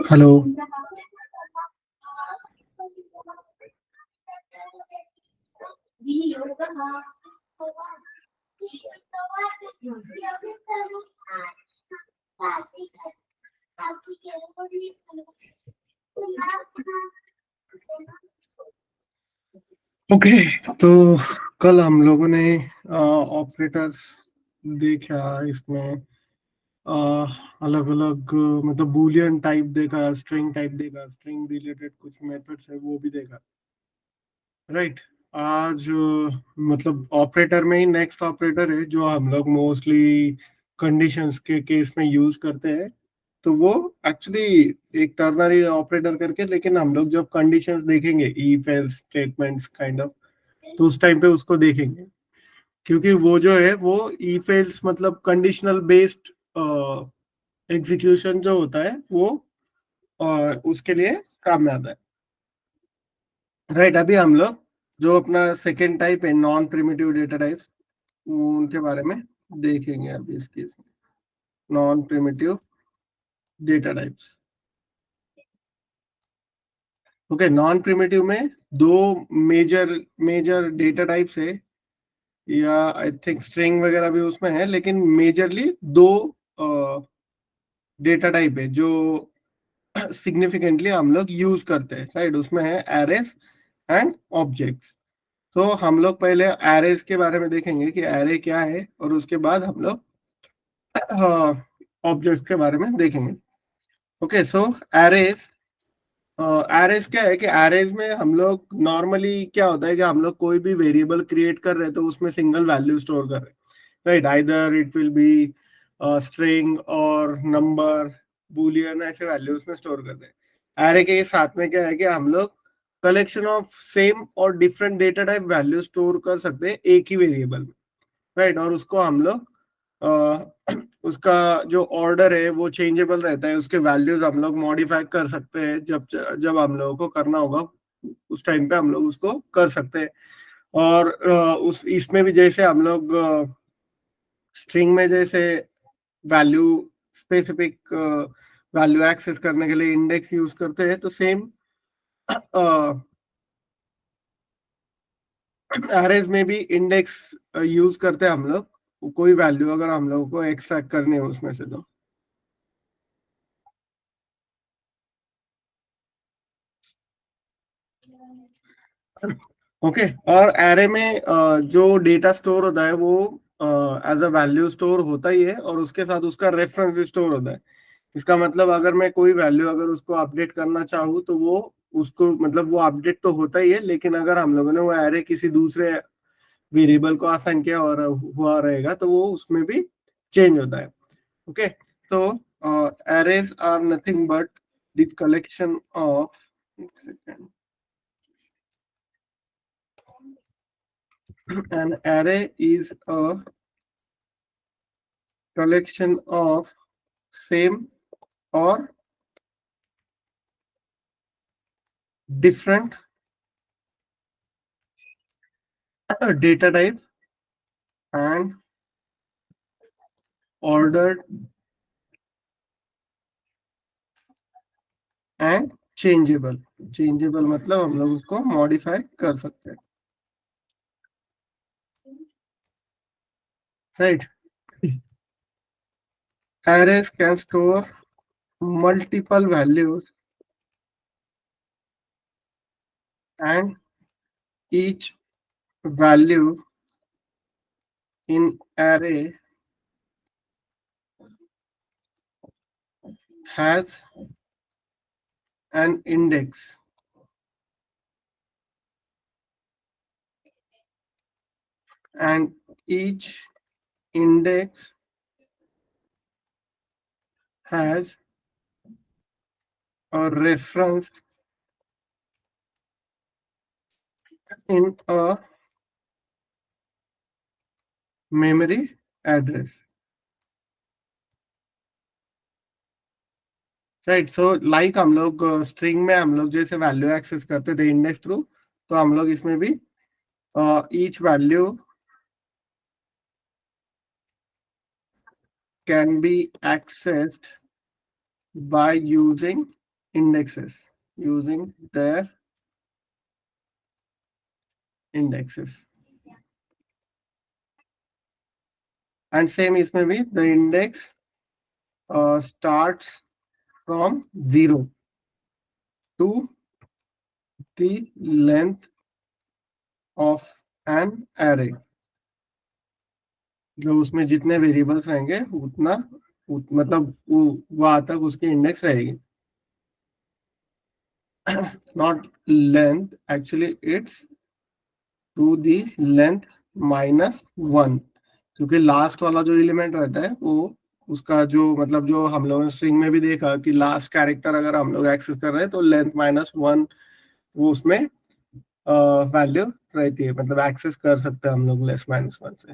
Hello. Okay, तो कल हम लोगों ने ऑपरेटर्स देखा। इसमें अलग अलग मतलब बूलियन टाइप देखा, स्ट्रिंग टाइप देखा, स्ट्रिंग रिलेटेड कुछ मेथड्स है वो भी देखा। राइट। आज मतलब ऑपरेटर में ही नेक्स्ट ऑपरेटर है जो हम लोग मोस्टली कंडीशंस के केस में यूज करते हैं। तो वो एक्चुअली एक टर्नरी ऑपरेटर करके, लेकिन हम लोग जब कंडीशंस देखेंगे if else statements kind of, तो उस टाइम पे उसको देखेंगे। क्योंकि वो जो है वो इफ एल्स मतलब कंडीशनल बेस्ड एग्जीक्यूशन जो होता है वो उसके लिए काम में आता है। राइट। अभी हम लोग जो अपना सेकेंड टाइप है नॉन प्रिमिटिव डेटा टाइप, उनके बारे में देखेंगे अभी इस केस में। Non primitive data types. Okay, non primitive में दो मेजर मेजर डेटा टाइप्स है, या आई थिंक स्ट्रिंग वगैरह भी उसमें है, लेकिन मेजरली दो डेटा टाइप है जो सिग्निफिकेंटली हम लोग यूज करते हैं। राइट। उसमें है एरेस एंड ऑब्जेक्ट्स। तो हम लोग पहले एरेस के बारे में देखेंगे कि एरे क्या है, और उसके बाद हम लोग ऑब्जेक्ट्स के बारे में देखेंगे। ओके, सो एरेस। एरेज क्या है कि एरेज में हम लोग नॉर्मली क्या होता है कि हम लोग कोई भी वेरिएबल क्रिएट कर रहे हैं तो उसमें सिंगल वैल्यू स्टोर कर रहे हैं। Right. Either it will be string और नंबर, बूलियन, ऐसे वैल्यू उसमें स्टोर करते हैं। एरे के साथ में क्या है कि हम लोग कलेक्शन ऑफ सेम और different data type value store कर सकते हैं एक ही वेरिएबल में। राइट। और उसको हम लोग उसका जो ऑर्डर है वो चेंजेबल रहता है, उसके वैल्यूज हम लोग मॉडिफाई कर सकते हैं जब जब हम लोगों को करना होगा उस टाइम पे हम लोग उसको कर सकते हैं। और उस इसमें भी जैसे हम लोग स्ट्रिंग में जैसे वैल्यू स्पेसिफिक वैल्यू एक्सेस करने के लिए इंडेक्स यूज करते हैं, तो सेम एरेज में भी इंडेक्स यूज करते हैं हम लोग, कोई वैल्यू अगर हम लोगों को एक्सट्रैक्ट करनी है उसमें से। तो ओके। और एरे में जो डेटा स्टोर होता है वो एज अ वैल्यू स्टोर होता ही है, और उसके साथ उसका रेफरेंस भी स्टोर होता है। इसका मतलब अगर मैं कोई वैल्यू अगर उसको अपडेट करना चाहूँ तो वो उसको मतलब वो अपडेट तो होता ही है, लेकिन अगर हम लोगों ने वो एरे किसी दूसरे वेरिएबल को आसान किया और हुआ रहेगा तो वो उसमें भी चेंज होता है। ओके, तो arrays are nothing but the collection of, an array is a collection of same or different data type and ordered and changeable. Changeable मतलब हम लोग उसको मॉडिफाई कर सकते हैं। Right. Arrays can store multiple values, and each value in array has an index, and each index has a reference in a memory address. Right. So like हम लोग string में हम लोग जैसे वैल्यू एक्सेस करते थे इंडेक्स थ्रू, तो हम लोग इसमें भी each value can be accessed by using indexes using their indexes. And same इसमें भी the index starts from 0 to the length of an array. जो उसमें जितने वेरिएबल्स रहेंगे उतना मतलब वो वहां तक उसकी इंडेक्स रहेगी. Not length, actually it's to the length -1, क्योंकि लास्ट वाला जो एलिमेंट रहता है वो उसका जो मतलब जो हम लोगों ने स्ट्रिंग में भी देखा कि लास्ट कैरेक्टर अगर हम लोग एक्सेस कर रहे हैं तो लेंथ -1 वो उसमें वैल्यू रहती है, मतलब एक्सेस कर सकते हैं हम लोग लेस-1 से.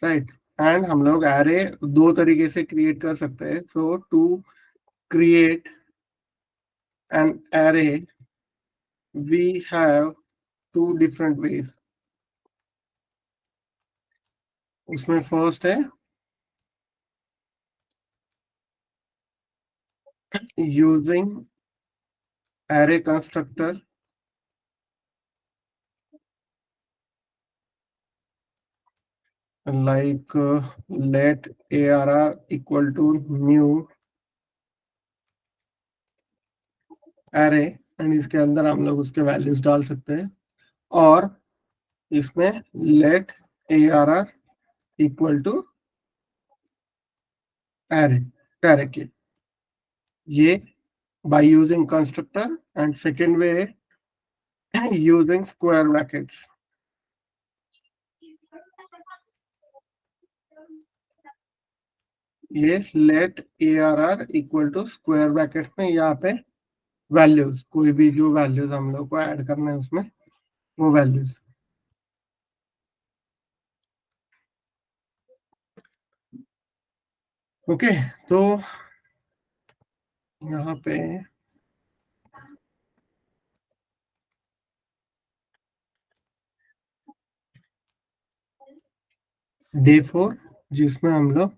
राइट. एंड हम लोग एरे दो तरीके से क्रिएट कर सकते हैं. So to create an array we have two different ways. उसमें फर्स्ट है using array constructor like let arr equal to new array and इसके अंदर हम लोग उसके वैल्यूज डाल सकते हैं. और इसमें let arr equal to array directly. ये by using constructor. And second way using square brackets. ये let arr equal to square brackets में यहाँ पे वैल्यूज कोई भी जो वैल्यूज हम लोग को ऐड करना है उसमें वो वैल्यूज. ओके. तो यहाँ पे डे 4 जिसमें हम लोग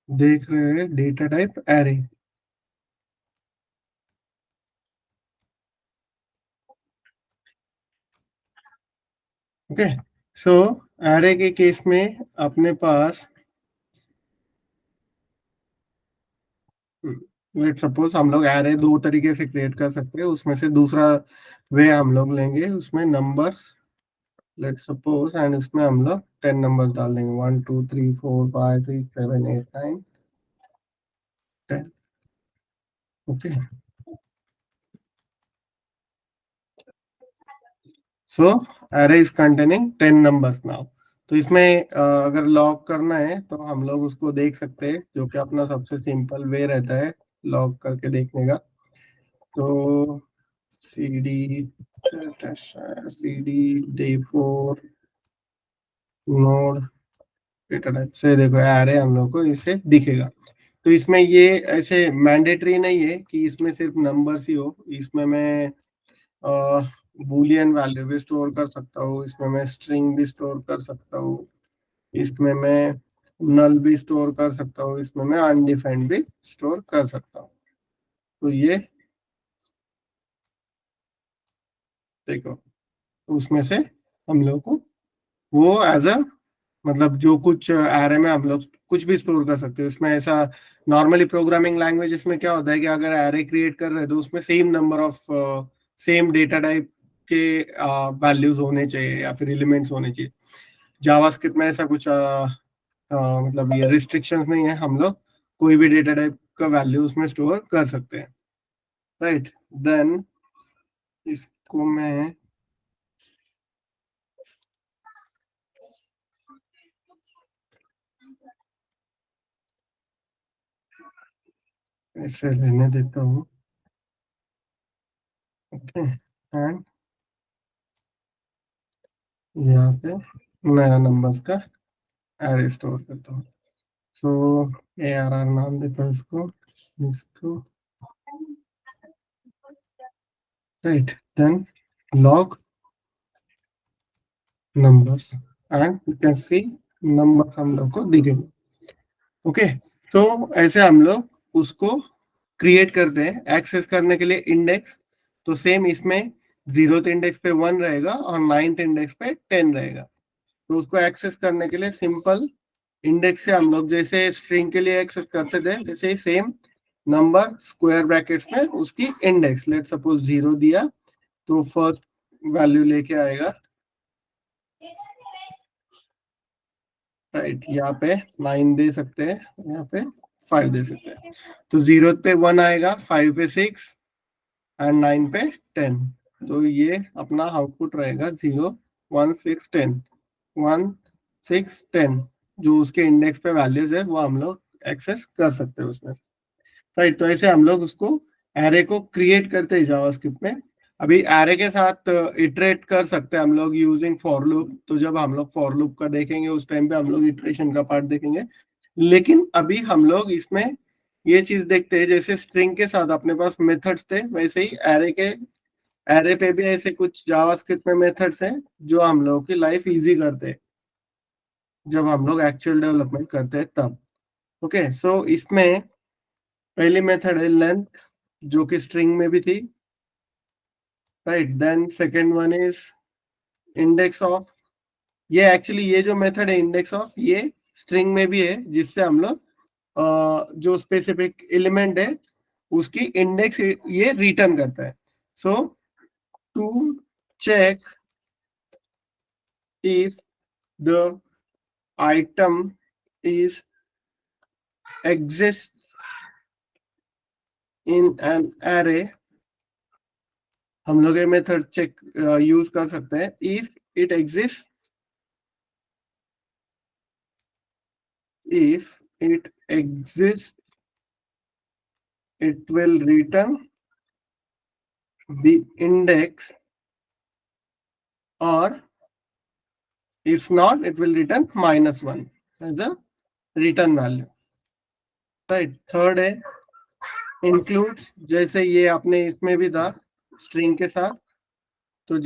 देख रहे हैं डेटा टाइप एरे. ओके. सो एरे के केस में अपने पास लेट सपोज हम लोग एरे दो तरीके से क्रिएट कर सकते हैं. उसमें से दूसरा वे हम लोग लेंगे उसमें नंबर्स लेट सपोज एंड इसमें हम लोग 10 नंबर्स डाल देंगे 1 2 3 4 5 6 7 8 9 10. Okay. So array is containing 10 numbers now. तो इसमें अगर लॉग करना है तो हम लोग उसको देख सकते हैं जो कि अपना सबसे सिंपल वे रहता है लॉग करके देखने का. तो cd day 4 node data type से देखो एरे हम लोग को इसे दिखेगा. तो इसमें ये ऐसे मैंडेटरी नहीं है कि इसमें सिर्फ नंबर्स ही हो. इसमें मैं बूलियन वैल्यू भी स्टोर कर सकता हूँ. इसमें मैं स्ट्रिंग भी स्टोर कर सकता हूँ. इसमें मैं नल भी स्टोर कर सकता हूँ. इसमें मैं अनडिफाइंड भी स्टोर कर सकता हूँ. तो ये देखो उसमें से हम लोग को वो एज अ मतलब जो कुछ एरे में हम लोग कुछ भी स्टोर कर सकते हैं. उसमें ऐसा नॉर्मली प्रोग्रामिंग लैंग्वेजेस में क्या होता है कि अगर एरे क्रिएट कर रहे हैं तो उसमें same number of same data type के वैल्यूज होने चाहिए या फिर एलिमेंट्स होने चाहिए. जावास्क्रिप्ट में ऐसा कुछ मतलब ये रिस्ट्रिक्शंस नहीं है. हम लोग कोई भी डेटा टाइप का वैल्यू उसमें स्टोर कर सकते हैं. राइट. देन इसको मैं ऐसे रहने देता हूँ. ओके. एंड यहाँ पे नया नंबर्स का एरे स्टोर करता हूँ. सो ARR नाम देता हूँ इसको. Right. Then log numbers and you can see number हम लोग को दिखेंगे. ओके. तो ऐसे हम लोग उसको क्रिएट करते हैं एक्सेस करने के लिए इंडेक्स। तो सेम इसमें 0th इंडेक्स पे 1 रहेगा और 9th इंडेक्स पे 10 रहेगा। तो उसको एक्सेस करने के लिए सिंपल इंडेक्स से हम लोग जैसे स्ट्रिंग के लिए एक्सेस करते थे जैसे ही सेम नंबर स्क्वायर ब्रैकेट्स में उसकी इंडेक्स, लेट सपोज 0 दिया तो फर्स्ट वैल्यू लेके आएगा, राइट। यहाँ पे 9 दे सकते हैं, यहाँ पे 5 दे सकते हैं। तो 0 पे 1 आएगा, 5 पे 6 एंड 9 पे 10। तो ये अपना आउटपुट रहेगा 0 1 6 10 1 6 10। जो उसके इंडेक्स पे वैल्यूज है वो हम लोग एक्सेस कर सकते हैं उसमें, राइट। तो ऐसे हम लोग उसको एरे को क्रिएट करते हैं जावास्क्रिप्ट में। अभी एरे के साथ इटरेट कर सकते हैं हम लोग यूजिंग फॉर लूप। तो जब हम लोग फॉर लूप का देखेंगे उस टाइम पे हम लोग इटरेशन का पार्ट देखेंगे। लेकिन अभी हम लोग इसमें ये चीज देखते हैं, जैसे स्ट्रिंग के साथ अपने पास मेथड्स थे वैसे ही एरे पे भी ऐसे कुछ जावास्क्रिप्ट में मेथड्स हैं जो हम लोग की लाइफ इजी करते हैं जब हम लोग एक्चुअल डेवलपमेंट करते हैं तब। ओके, सो इसमें पहली मेथड है लेंथ जो कि स्ट्रिंग में भी थी, right. Then second one is index of. ये एक्चुअली ये जो मेथड है इंडेक्स ऑफ ये स्ट्रिंग में भी है, जिससे हम लोग जो स्पेसिफिक एलिमेंट है उसकी इंडेक्स ये रिटर्न करता है। So to check if the item is exist in an array, हम लोग ये मेथड चेक यूज कर सकते हैं। If it exist, if it exists, it will return the index, or if not it will return -1 as a return value, right। Third है includes, जैसे ये अपने इसमें भी था स्ट्रिंग के साथ। तो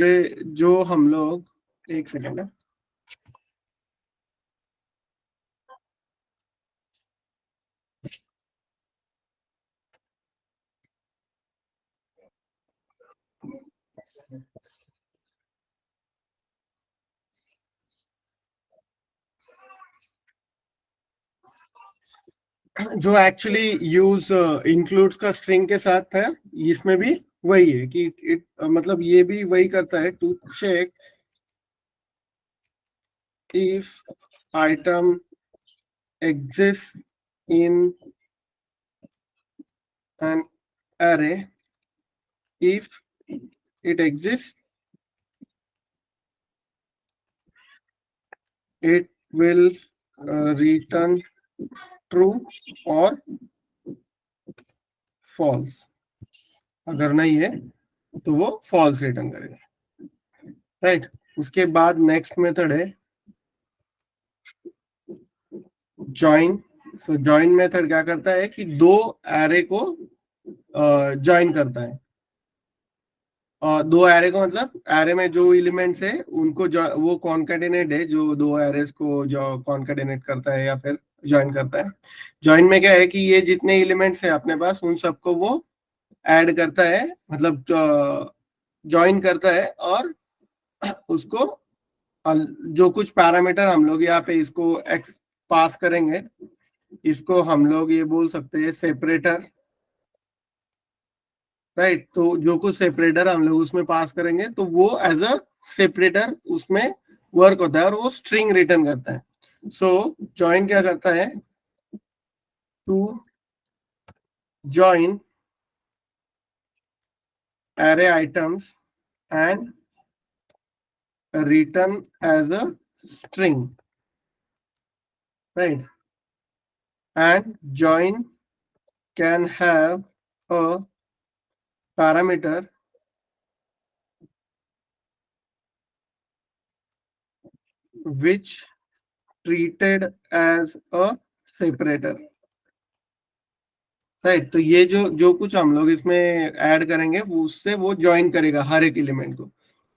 जो हम लोग एक सेकेंड है, जो एक्चुअली यूज इंक्लूड्स का स्ट्रिंग के साथ है इसमें भी वही है कि इट मतलब ये भी वही करता है to check if item exists in an array. If it exists, it will return true or false। अगर नहीं है तो वो false रिटर्न करेगा, राइट। उसके बाद नेक्स्ट मेथड है ज्वाइन। सो ज्वाइन मेथड क्या करता है कि दो एरे को ज्वाइन करता है। दो एरे को मतलब एरे में जो एलिमेंट्स है उनको वो कॉन्केटेनेट है, जो दो एरेस को जो कॉन्केटेनेट करता है या फिर ज्वाइन करता है। ज्वाइन में क्या है कि ये जितने एलिमेंट्स है अपने पास उन सबको वो ऐड करता है, मतलब ज्वाइन करता है। और उसको जो कुछ पैरामीटर हम लोग यहाँ पे इसको एक्स पास करेंगे, इसको हम लोग ये बोल सकते हैं सेपरेटर, राइट। तो जो कुछ सेपरेटर हम लोग उसमें पास करेंगे तो वो एज अ सेपरेटर उसमें वर्क होता है और वो स्ट्रिंग रिटर्न करता है। सो ज्वाइन क्या करता है, to join array items and return as a string, right। And join can have a parameter which treated as a separator, right. तो ये जो जो कुछ हम लोग इसमें ऐड करेंगे वो उससे वो ज्वाइन करेगा हर एक एलिमेंट को।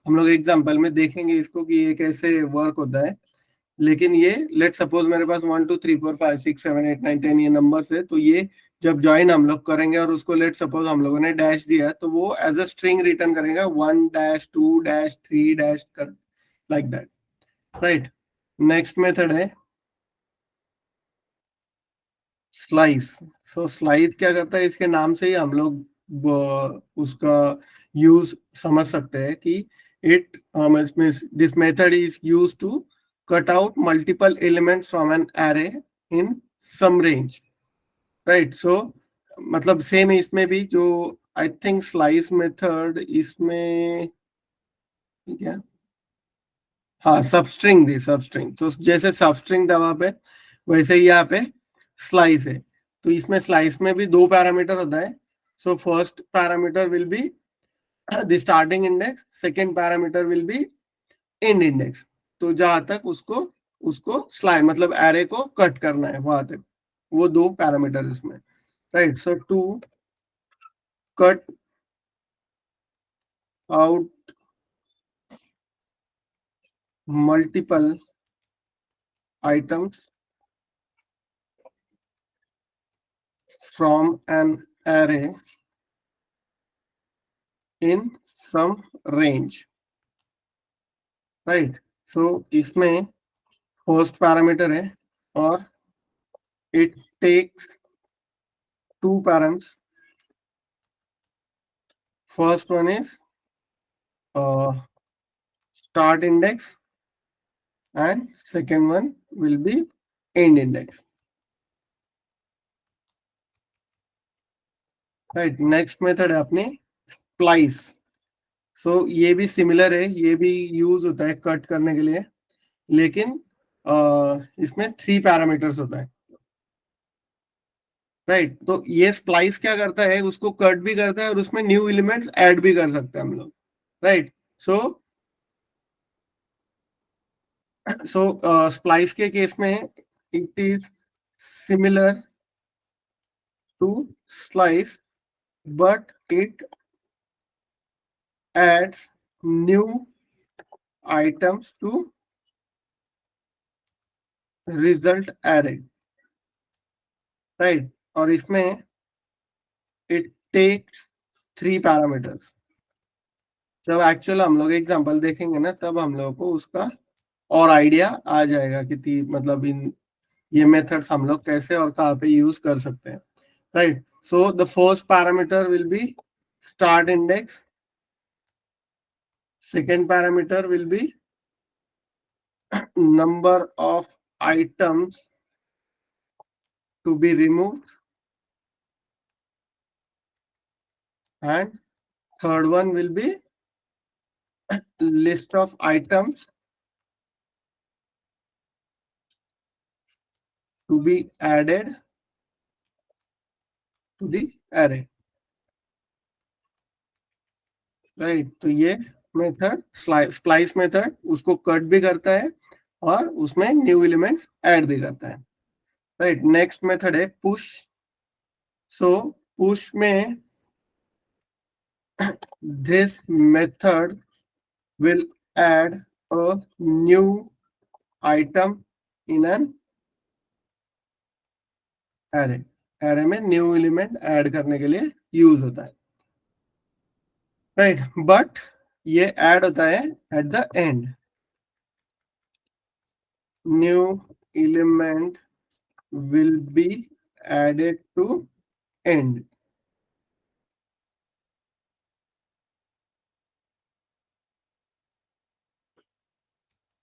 हम लोग एग्जांपल में देखेंगे इसको कि ये कैसे वर्क होता है। लेकिन ये लेट सपोज मेरे पास 1 2 3 4 5 6 7 8 9 10 ये नंबर्स है, तो ये जब ज्वाइन हम लोग करेंगे और उसको लेट सपोज हम लोगों ने डैश दिया, तो वो एज अ स्ट्रिंग रिटर्न करेगा 1 डैश 2 डैश 3 डैश कर, like that, right. Next method है स्लाइस। सो स्लाइस क्या करता है, इसके नाम से ही हम लोग उसका यूज समझ सकते हैं कि it this method is use to cut out multiple elements from an array in some range, right. So मतलब सेम है इसमें भी, जो आई थिंक स्लाइस मेथड इसमें ठीक है, हाँ सबस्ट्रिंग दी, सबस्ट्रिंग तो जैसे सबस्ट्रिंग था वहां पे, वैसे ही यहाँ पे स्लाइस है। तो इसमें स्लाइस में भी दो पैरामीटर होता है। So first parameter will be the starting index, second parameter will be and index. तो जहां तक उसको उसको स्लाइ मतलब एरे को कट करना है वहां तक, वो दो पैरामीटर इसमें, right. So to cut out multiple items from an array in some range, right? So इसमें फर्स्ट पैरामीटर है और it takes two params. First one is start index and second one will be end index, right? Next method है अपने splice. So ये भी similar है, ये भी यूज होता है कट करने के लिए, लेकिन इसमें थ्री पैरामीटर्स होता है, राइट। तो ये स्प्लाइस क्या करता है, उसको कट भी करता है और उसमें न्यू एलिमेंट्स ऐड भी कर सकते हैं हम लोग, राइट। सो सो स्प्लाइस के केस में it is similar to slice, but it adds new items to result array, right. और इसमें इट टेक थ्री पैरामीटर्स। जब एक्चुअल हम लोग एग्जांपल देखेंगे ना, तब हम लोगों को उसका और आइडिया आ जाएगा कि मतलब इन ये मेथड्स हम लोग कैसे और कहाँ पे यूज कर सकते हैं, right. So the first parameter will be start index, second parameter will be number of items to be removed, and third one will be list of items to be added to the array, right. तो ये method splice method उसको cut भी करता है और उसमें new elements add भी करता है, राइट। नेक्स्ट मेथड है पुश। सो पुश में this method will add a new item in an array. array में न्यू एलिमेंट ऐड करने के लिए यूज होता है, राइट। बट ये ऐड होता है at the end, new element will be added to end.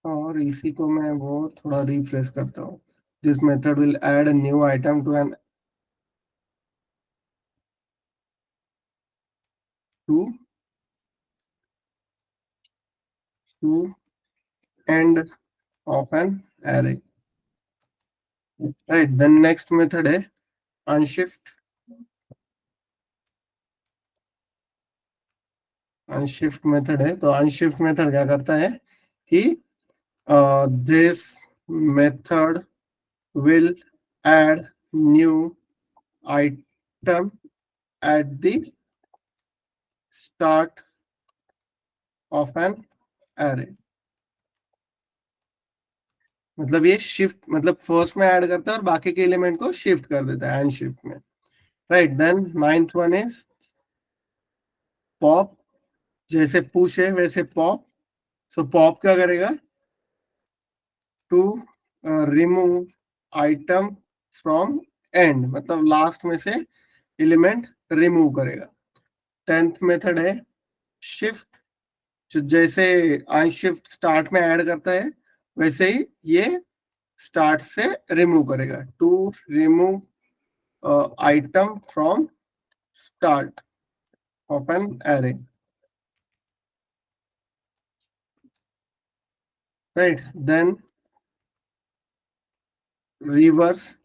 और इसी को मैं वो थोड़ा रिफ्रेश करता हूँ। This method will add a new item to an to to end of an array, right. Then next method है अनशिफ्ट। अनशिफ्ट मेथड है, तो अनशिफ्ट मेथड क्या करता है कि this method will add new item at the start of an array, मतलब ये shift, मतलब फर्स्ट में ऐड करता है और बाकी के एलिमेंट को शिफ्ट कर देता है एंड शिफ्ट में, right. Then ninth one is pop. जैसे पुश है वैसे पॉप। सो पॉप क्या करेगा, to remove item from end, मतलब लास्ट में से एलिमेंट रिमूव करेगा। टेंथ मेथड है शिफ्ट। जो जैसे आई शिफ्ट स्टार्ट में ऐड करता है वैसे ही ये स्टार्ट से रिमूव करेगा, to remove item from start of an array, right. Then reverse,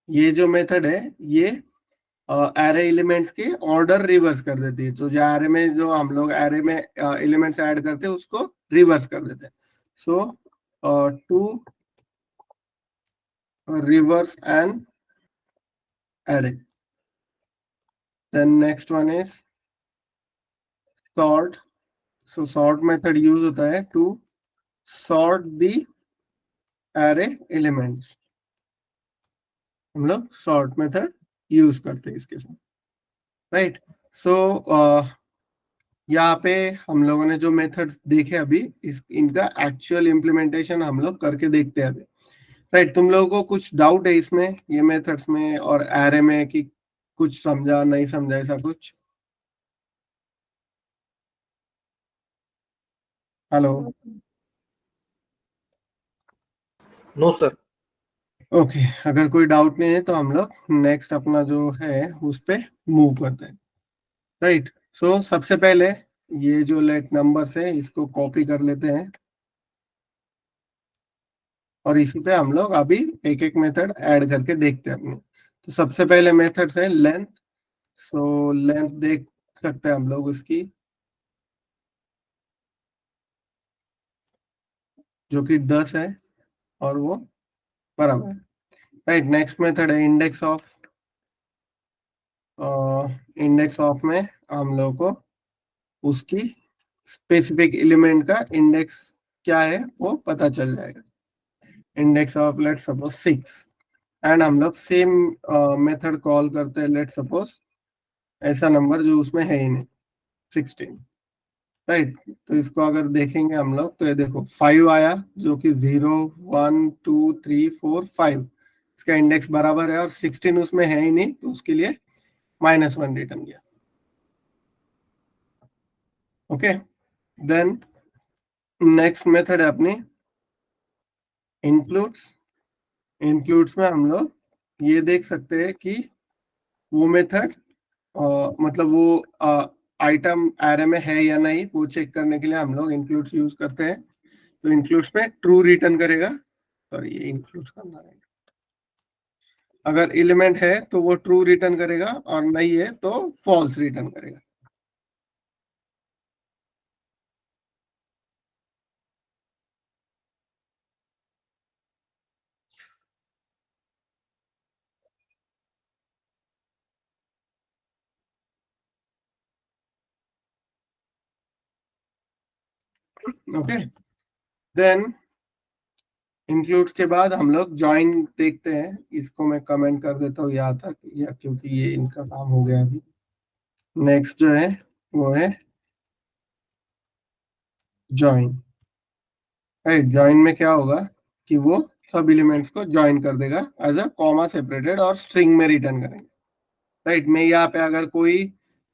ये जो मेथड है ये एरे एलिमेंट्स के ऑर्डर रिवर्स कर देती है। तो जो एरे में, जो हम लोग एरे में एलिमेंट्स ऐड करते हैं उसको रिवर्स कर देते हैं। So to reverse an array. Then next one is sort. So sort method use होता है to sort the array elements. हम लोग सॉर्ट मेथड यूज करते हैं इसके साथ, राइट। सो यहाँ पे हम लोगों ने जो मेथड्स देखे अभी, इनका एक्चुअल इम्प्लीमेंटेशन हम लोग करके देखते हैं अभी, राइट। तुम लोगों को कुछ डाउट है इसमें, ये मेथड्स में और एरे में, कि कुछ समझा नहीं समझा ऐसा कुछ? हेलो। No sir. ओके, अगर कोई डाउट नहीं है तो हम लोग नेक्स्ट अपना जो है उस पे मूव करते हैं, राइट। सो सबसे पहले ये जो लेट नंबर्स है इसको कॉपी कर लेते हैं और इसी पे हम लोग अभी एक एक मेथड ऐड करके देखते हैं अपने। तो सबसे पहले मेथड है लेंथ। सो लेंथ देख सकते हैं हम लोग उसकी, जो कि 10 है और वो बराबर है, राइट। नेक्स्ट मेथड है इंडेक्स ऑफ। इंडेक्स ऑफ में हम लोग को उसकी स्पेसिफिक एलिमेंट का इंडेक्स क्या है वो पता चल जाएगा। Index of let suppose 6, and हम लोग सेम मेथड कॉल करते हैं, लेट सपोज ऐसा नंबर जो उसमें है ही नहीं, 16, राइट। तो इसको अगर देखेंगे हम लोग तो ये देखो 5 आया, जो कि 0 1 2 3 4 5, इसका इंडेक्स बराबर है और 16 उसमें है ही नहीं, तो उसके लिए -1 रिटर्न किया। ओके, देन नेक्स्ट मेथड है अपनी इंक्लूड्स। इंक्लूड्स में हम लोग ये देख सकते हैं कि वो मेथड, मतलब वो आइटम एरे में है या नहीं वो चेक करने के लिए हम लोग इंक्लूड्स यूज करते हैं। तो इंक्लूड्स में ट्रू रिटर्न करेगा, सॉरी ये इंक्लूड्स करना है, अगर एलिमेंट है तो वो ट्रू रिटर्न करेगा और नहीं है तो फॉल्स रिटर्न करेगा। ओके, देन इंक्लूड्स के बाद हम लोग ज्वाइन देखते हैं। इसको मैं कमेंट कर देता हूँ यहाँ तक, या क्योंकि ये इनका काम हो गया अभी। नेक्स्ट जो है वो है ज्वाइन, राइट। ज्वाइन में क्या होगा कि वो सब एलिमेंट्स को ज्वाइन कर देगा एज अ कॉमा सेपरेटेड और स्ट्रिंग में रिटर्न करेंगे, राइट। मैं यहाँ पे अगर कोई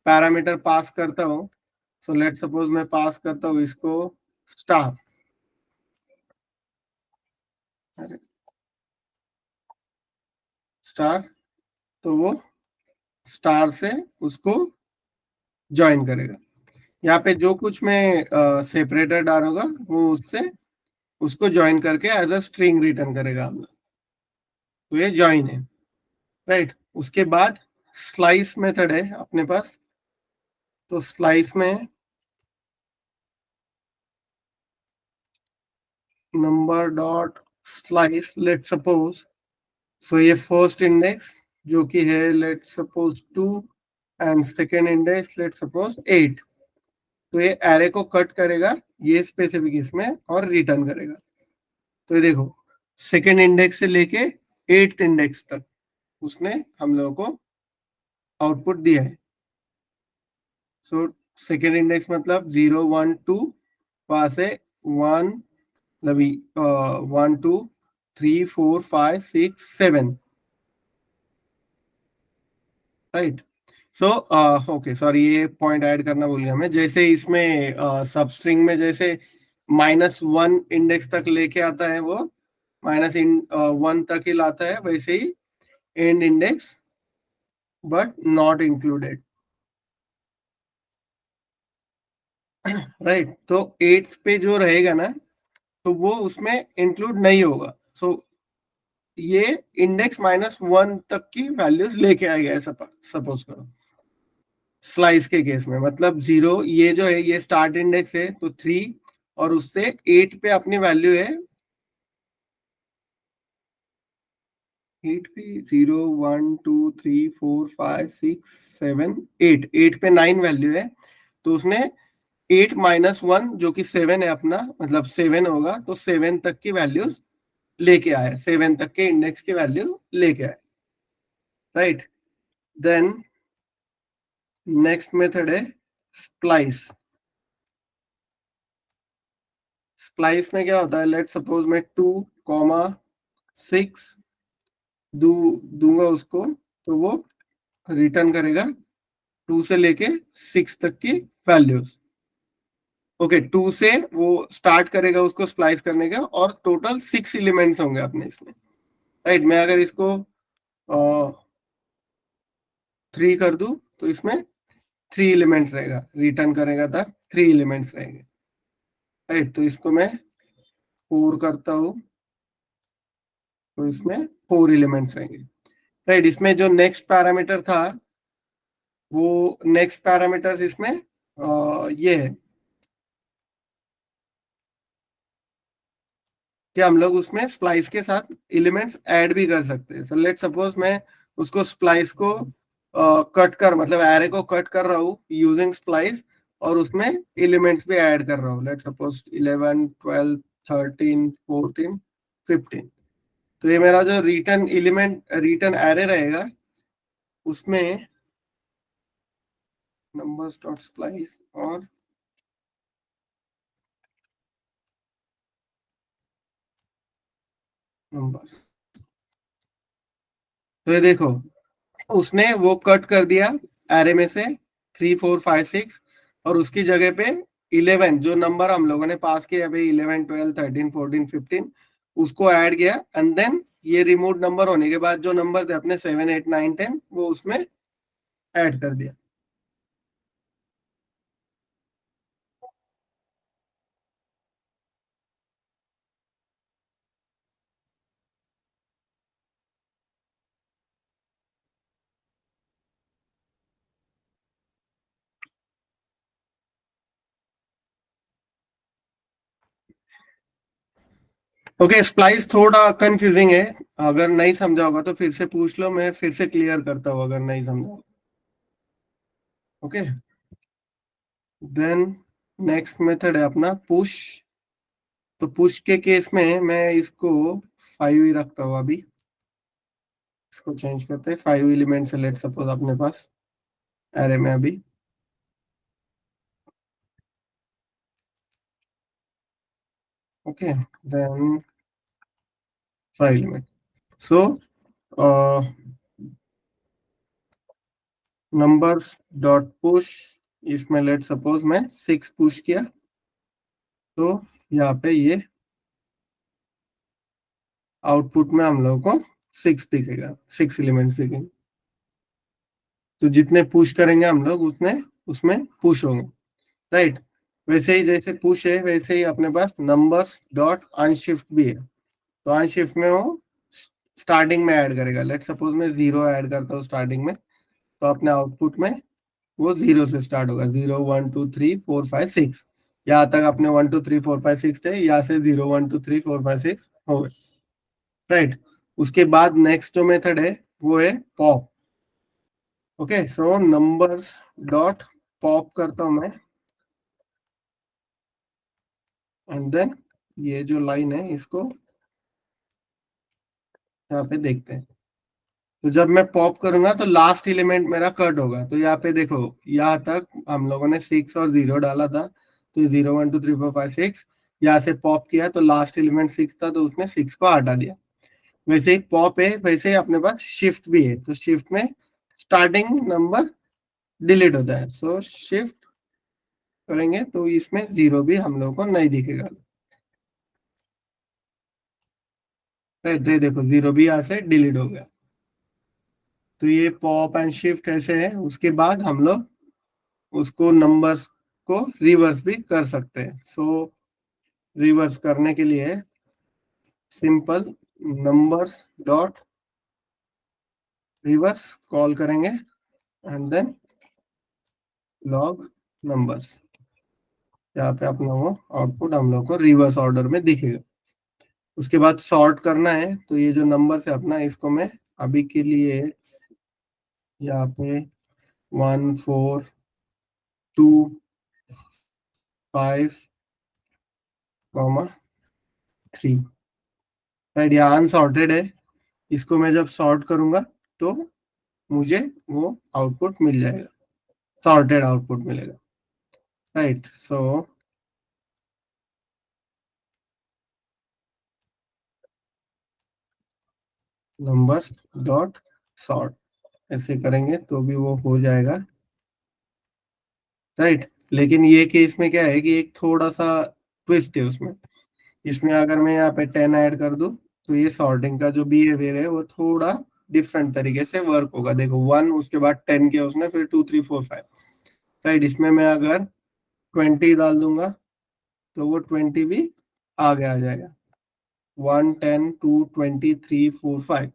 पैरामीटर पास करता हूँ, सो लेट सपोज मैं पास करता हूँ इसको स्टार, स्टार, तो वो स्टार से उसको ज्वाइन करेगा। यहाँ पे जो कुछ मैं सेपरेटर डालूंगा वो उससे उसको ज्वाइन करके एज अ स्ट्रिंग रिटर्न करेगा हम लोग। तो ये ज्वाइन है, राइट। उसके बाद स्लाइस मेथड है अपने पास। तो स्लाइस में number dot slice let suppose, so ये फर्स्ट इंडेक्स जो कि है let suppose 2 and second index let suppose 8, तो ये एरे को कट करेगा ये स्पेसिफिक इसमें और रिटर्न करेगा। तो ये देखो सेकेंड इंडेक्स से लेके 8th इंडेक्स तक उसने हम लोगों को आउटपुट दिया है। सो सेकेंड इंडेक्स मतलब 0 1 2, वहां से 1 मतलब 1 2 3 4 5 6 7, राइट। सो ओके सॉरी, ये पॉइंट ऐड करना भूल गया मैं। जैसे इसमें सबस्ट्रिंग में जैसे -1 इंडेक्स तक लेके आता है, वो -1 तक ही लाता है, वैसे ही end index but not included, right. तो 8 पे जो रहेगा ना, तो वो उसमें इंक्लूड नहीं होगा। सो ये इंडेक्स -1 तक की वैल्यूज लेके आएगा, सपोज करो स्लाइस के केस में। मतलब 0, ये जो है ये स्टार्ट इंडेक्स है, तो 3 और उससे 8 पे अपनी वैल्यू है। 8 पे 0 1 2 3 4 5 6 7 8, 8 पे 9 वैल्यू है, तो उसने 8 - 1 जो कि 7 है अपना, मतलब 7 होगा, तो 7 तक की वैल्यूज लेके आया, 7 तक के इंडेक्स की वैल्यू लेके आया, राइट। देन नेक्स्ट मेथड है स्प्लाइस। स्प्लाइस में क्या होता है, लेट सपोज मैं 2 6 दूंगा उसको, तो वो रिटर्न करेगा 2 से लेके 6 तक की वैल्यूज। ओके, 2 से वो स्टार्ट करेगा उसको स्प्लाइस करने का, और टोटल 6 एलिमेंट्स होंगे अपने इसमें, राइट। मैं अगर इसको 3 कर दूं, तो इसमें 3 एलिमेंट्स रहेगा, रिटर्न करेगा था 3 एलिमेंट्स रहेंगे, राइट। तो इसको मैं 4 करता हूँ, तो इसमें 4 एलिमेंट्स रहेंगे, राइट। इसमें जो नेक्स्ट पैरामीटर था, वो नेक्स्ट पैरामीटर्स इसमें ये है कि हम लोग उसमें स्प्लाइस के साथ एलिमेंट्स ऐड भी कर सकते हैं। सो लेट सपोज मैं उसको स्प्लाइस को कट कर, मतलब एरे को कट कर रहा हूँ यूजिंग स्प्लाइस, और उसमें एलिमेंट्स भी ऐड कर रहा हूँ, लेट सपोज 11 12 13 14 15। तो ये मेरा जो रिटर्न एरे रहेगा, उसमें नंबर्स डॉट स्प्लाइस और नंबर। तो ये देखो उसने वो कट कर दिया एरे में से 3 4 5 6, और उसकी जगह पे 11 जो नंबर हम लोगों ने पास किया भाई, 11 12 13 14 15, उसको ऐड किया। एंड देन ये रिमूव नंबर होने के बाद जो नंबर थे अपने 7 8 9 10, वो उसमें ऐड कर दिया। ओके, स्प्लाइस थोड़ा कंफ्यूजिंग है, अगर नहीं समझा होगा तो फिर से पूछ लो, मैं फिर से क्लियर करता हूँ अगर नहीं समझा। ओके, देन नेक्स्ट मेथड है अपना पुश। तो पुश के केस में मैं इसको 5 ही रखता हूँ अभी। इसको चेंज करते हैं, 5 एलिमेंट से लेट सपोज अपने पास एरे में अभी। Okay, then 5 element. So numbers dot push, इसमें लेट सपोज मैं 6 पुश किया, तो यहाँ पे ये आउटपुट में हम लोगों को 6 दिखेगा, 6 एलिमेंट्स दिखेंगे। तो जितने पुश करेंगे हम लोग उतने उसमें पुश होंगे, राइट। वैसे ही जैसे पुश है, वैसे ही अपने पास नंबर्स डॉट अनशिफ्ट भी है। तो अनशिफ्ट में वो स्टार्टिंग में ऐड करेगा, लेट सपोज मैं 0 ऐड करता हूँ स्टार्टिंग में, तो अपने आउटपुट में वो 0 से स्टार्ट होगा, 0 1 2 3 4 5 6। यहाँ तक अपने 1 2 3 4 5 6 थे, यहाँ से 0 1 2 3 4 5 6 हो गए, राइट। उसके बाद नेक्स्ट जो मेथड है वो है पॉप। ओके, सो नंबर्स डॉट पॉप करता हूं मैं, एंड देन ये जो लाइन है इसको यहाँ पे देखते हैं। तो जब मैं पॉप करूंगा तो लास्ट एलिमेंट मेरा कट होगा। तो यहाँ पे देखो, यहाँ तक हम लोगों ने 6 और 0 डाला था, तो 0 1 2 3 4 5 6 यहाँ से पॉप किया तो लास्ट एलिमेंट 6 था, तो उसने 6 को हटा दिया। वैसे ही पॉप है, वैसे ही अपने पास शिफ्ट भी है, तो शिफ्ट में स्टार्टिंग नंबर डिलीट होता है। सो शिफ्ट करेंगे तो इसमें 0 भी हम लोग को नहीं दिखेगा। राइट, देखो 0 भी यहाँ से डिलीट हो गया। तो ये पॉप एंड शिफ्ट ऐसे है। उसके बाद हम लोग उसको नंबर्स को रिवर्स भी कर सकते हैं। सो रिवर्स करने के लिए simple numbers dot reverse call करेंगे एंड देन लॉग नंबर्स। यहाँ पे अपना वो आउटपुट हम लोग को रिवर्स ऑर्डर में दिखेगा। उसके बाद सॉर्ट करना है, तो ये जो नंबर है अपना, इसको मैं अभी के लिए यहाँ पे 1 4 2 5 3 राइट, यहाँ अनसॉर्टेड है। इसको मैं जब सॉर्ट करूंगा तो मुझे वो आउटपुट मिल जाएगा, सॉर्टेड आउटपुट मिलेगा। राइट, सो नंबर्स डॉट सॉर्ट ऐसे करेंगे तो भी वो हो जाएगा। राइट, लेकिन ये केस में क्या है कि एक थोड़ा सा ट्विस्ट है उसमें। इसमें अगर मैं यहाँ पे 10 ऐड कर दूं तो ये सॉर्टिंग का जो बिहेवियर है वो थोड़ा डिफरेंट तरीके से वर्क होगा। देखो 1, उसके बाद 10 किया उसने, फिर 2 3 4 5। राइट, इसमें मैं अगर 20 डाल दूंगा तो वो 20 भी आगे आ जाएगा। 1 10 2 20 3 4 5।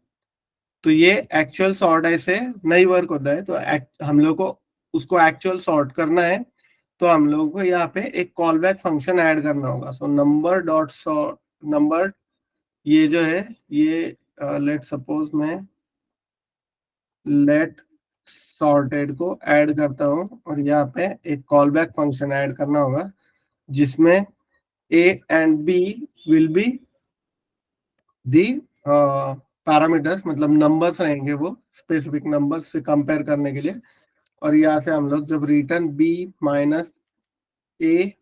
तो ये एक्चुअल सॉर्ट ऐसे नहीं वर्क होता है। तो हम लोग को उसको एक्चुअल सॉर्ट करना है, तो हम लोग को यहाँ पे एक कॉल बैक फंक्शन ऐड करना होगा। So number dot sort number, ये जो है ये लेट सपोज मैं लेट सॉर्टेड को ऐड करता हूँ, और यहाँ पे एक कॉल बैक फंक्शन ऐड करना होगा जिसमें A and B will be the parameters, मतलब नंबर्स रहेंगे वो स्पेसिफिक नंबर्स से कंपेयर करने के लिए। और यहाँ से हम लोग जब रिटर्न बी माइनस ए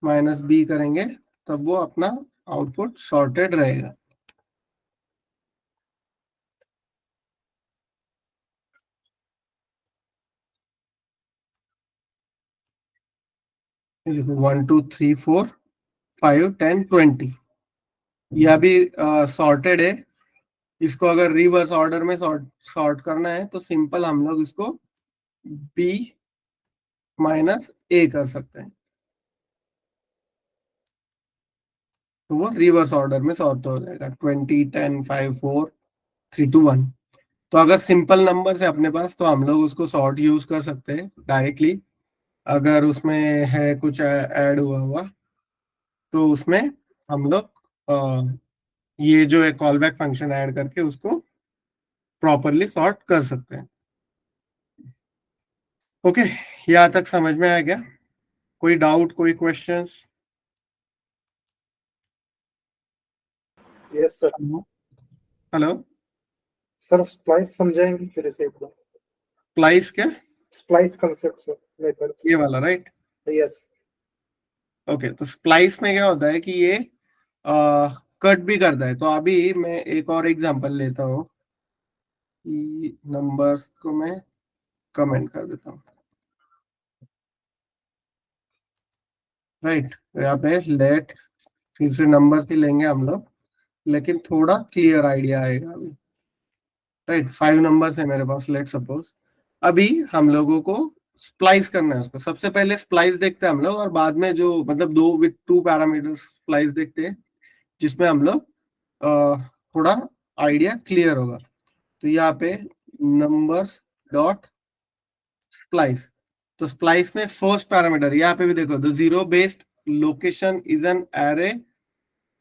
माइनस बी करेंगे तब वो अपना आउटपुट सॉर्टेड रहेगा। देखो 1 2 3 4 5 10 20 यह भी सॉर्टेड है। इसको अगर रिवर्स ऑर्डर में सॉर्ट करना है तो सिंपल हम लोग इसको बी माइनस ए कर सकते हैं, तो वो रिवर्स ऑर्डर में सॉर्ट हो जाएगा। 20 10 5 4 3 2 1। तो अगर सिंपल नंबर है अपने पास तो हम लोग उसको सॉर्ट यूज कर सकते हैं डायरेक्टली। अगर उसमें है कुछ ऐड हुआ हुआ तो उसमें हम लोग ये जो है कॉल बैक फंक्शन ऐड करके उसको प्रॉपरली सॉर्ट कर सकते हैं। ओके, यहाँ तक समझ में आ गया? कोई डाउट, कोई questions? Yes sir. Hello, sir splice समझाएंगे फिर से एक बार? स्प्लाइस क्या? Splice concept sir methods. ये वाला, राइट? यस। ओके, तो स्प्लाइस में क्या होता है कि ये कट भी करता है। तो अभी मैं एक और एग्जांपल लेता हूँ कि नंबर्स को मैं कमेंट कर देता हूँ। राइट, तो यहाँ पे लेट, फिर से नंबर्स ही लेंगे हम लोग, लेकिन थोड़ा क्लियर आइडिया आएगा अभी। राइट, 5 नंबर्स है मेरे पास, लेट सपोज। अभी हम लोगों को स्प्लाइस करना है उसको। सबसे पहले स्प्लाइस देखते हैं हम लोग, और बाद में जो मतलब 2 विथ 2 पैरामीटर्स स्प्लाइस देखते हैं, जिसमें हम लोग थोड़ा आइडिया क्लियर होगा। तो यहाँ पे नंबर्स डॉट स्प्लाइस। तो स्प्लाइस में फर्स्ट पैरामीटर यहाँ पे भी देखो, the zero based location is an array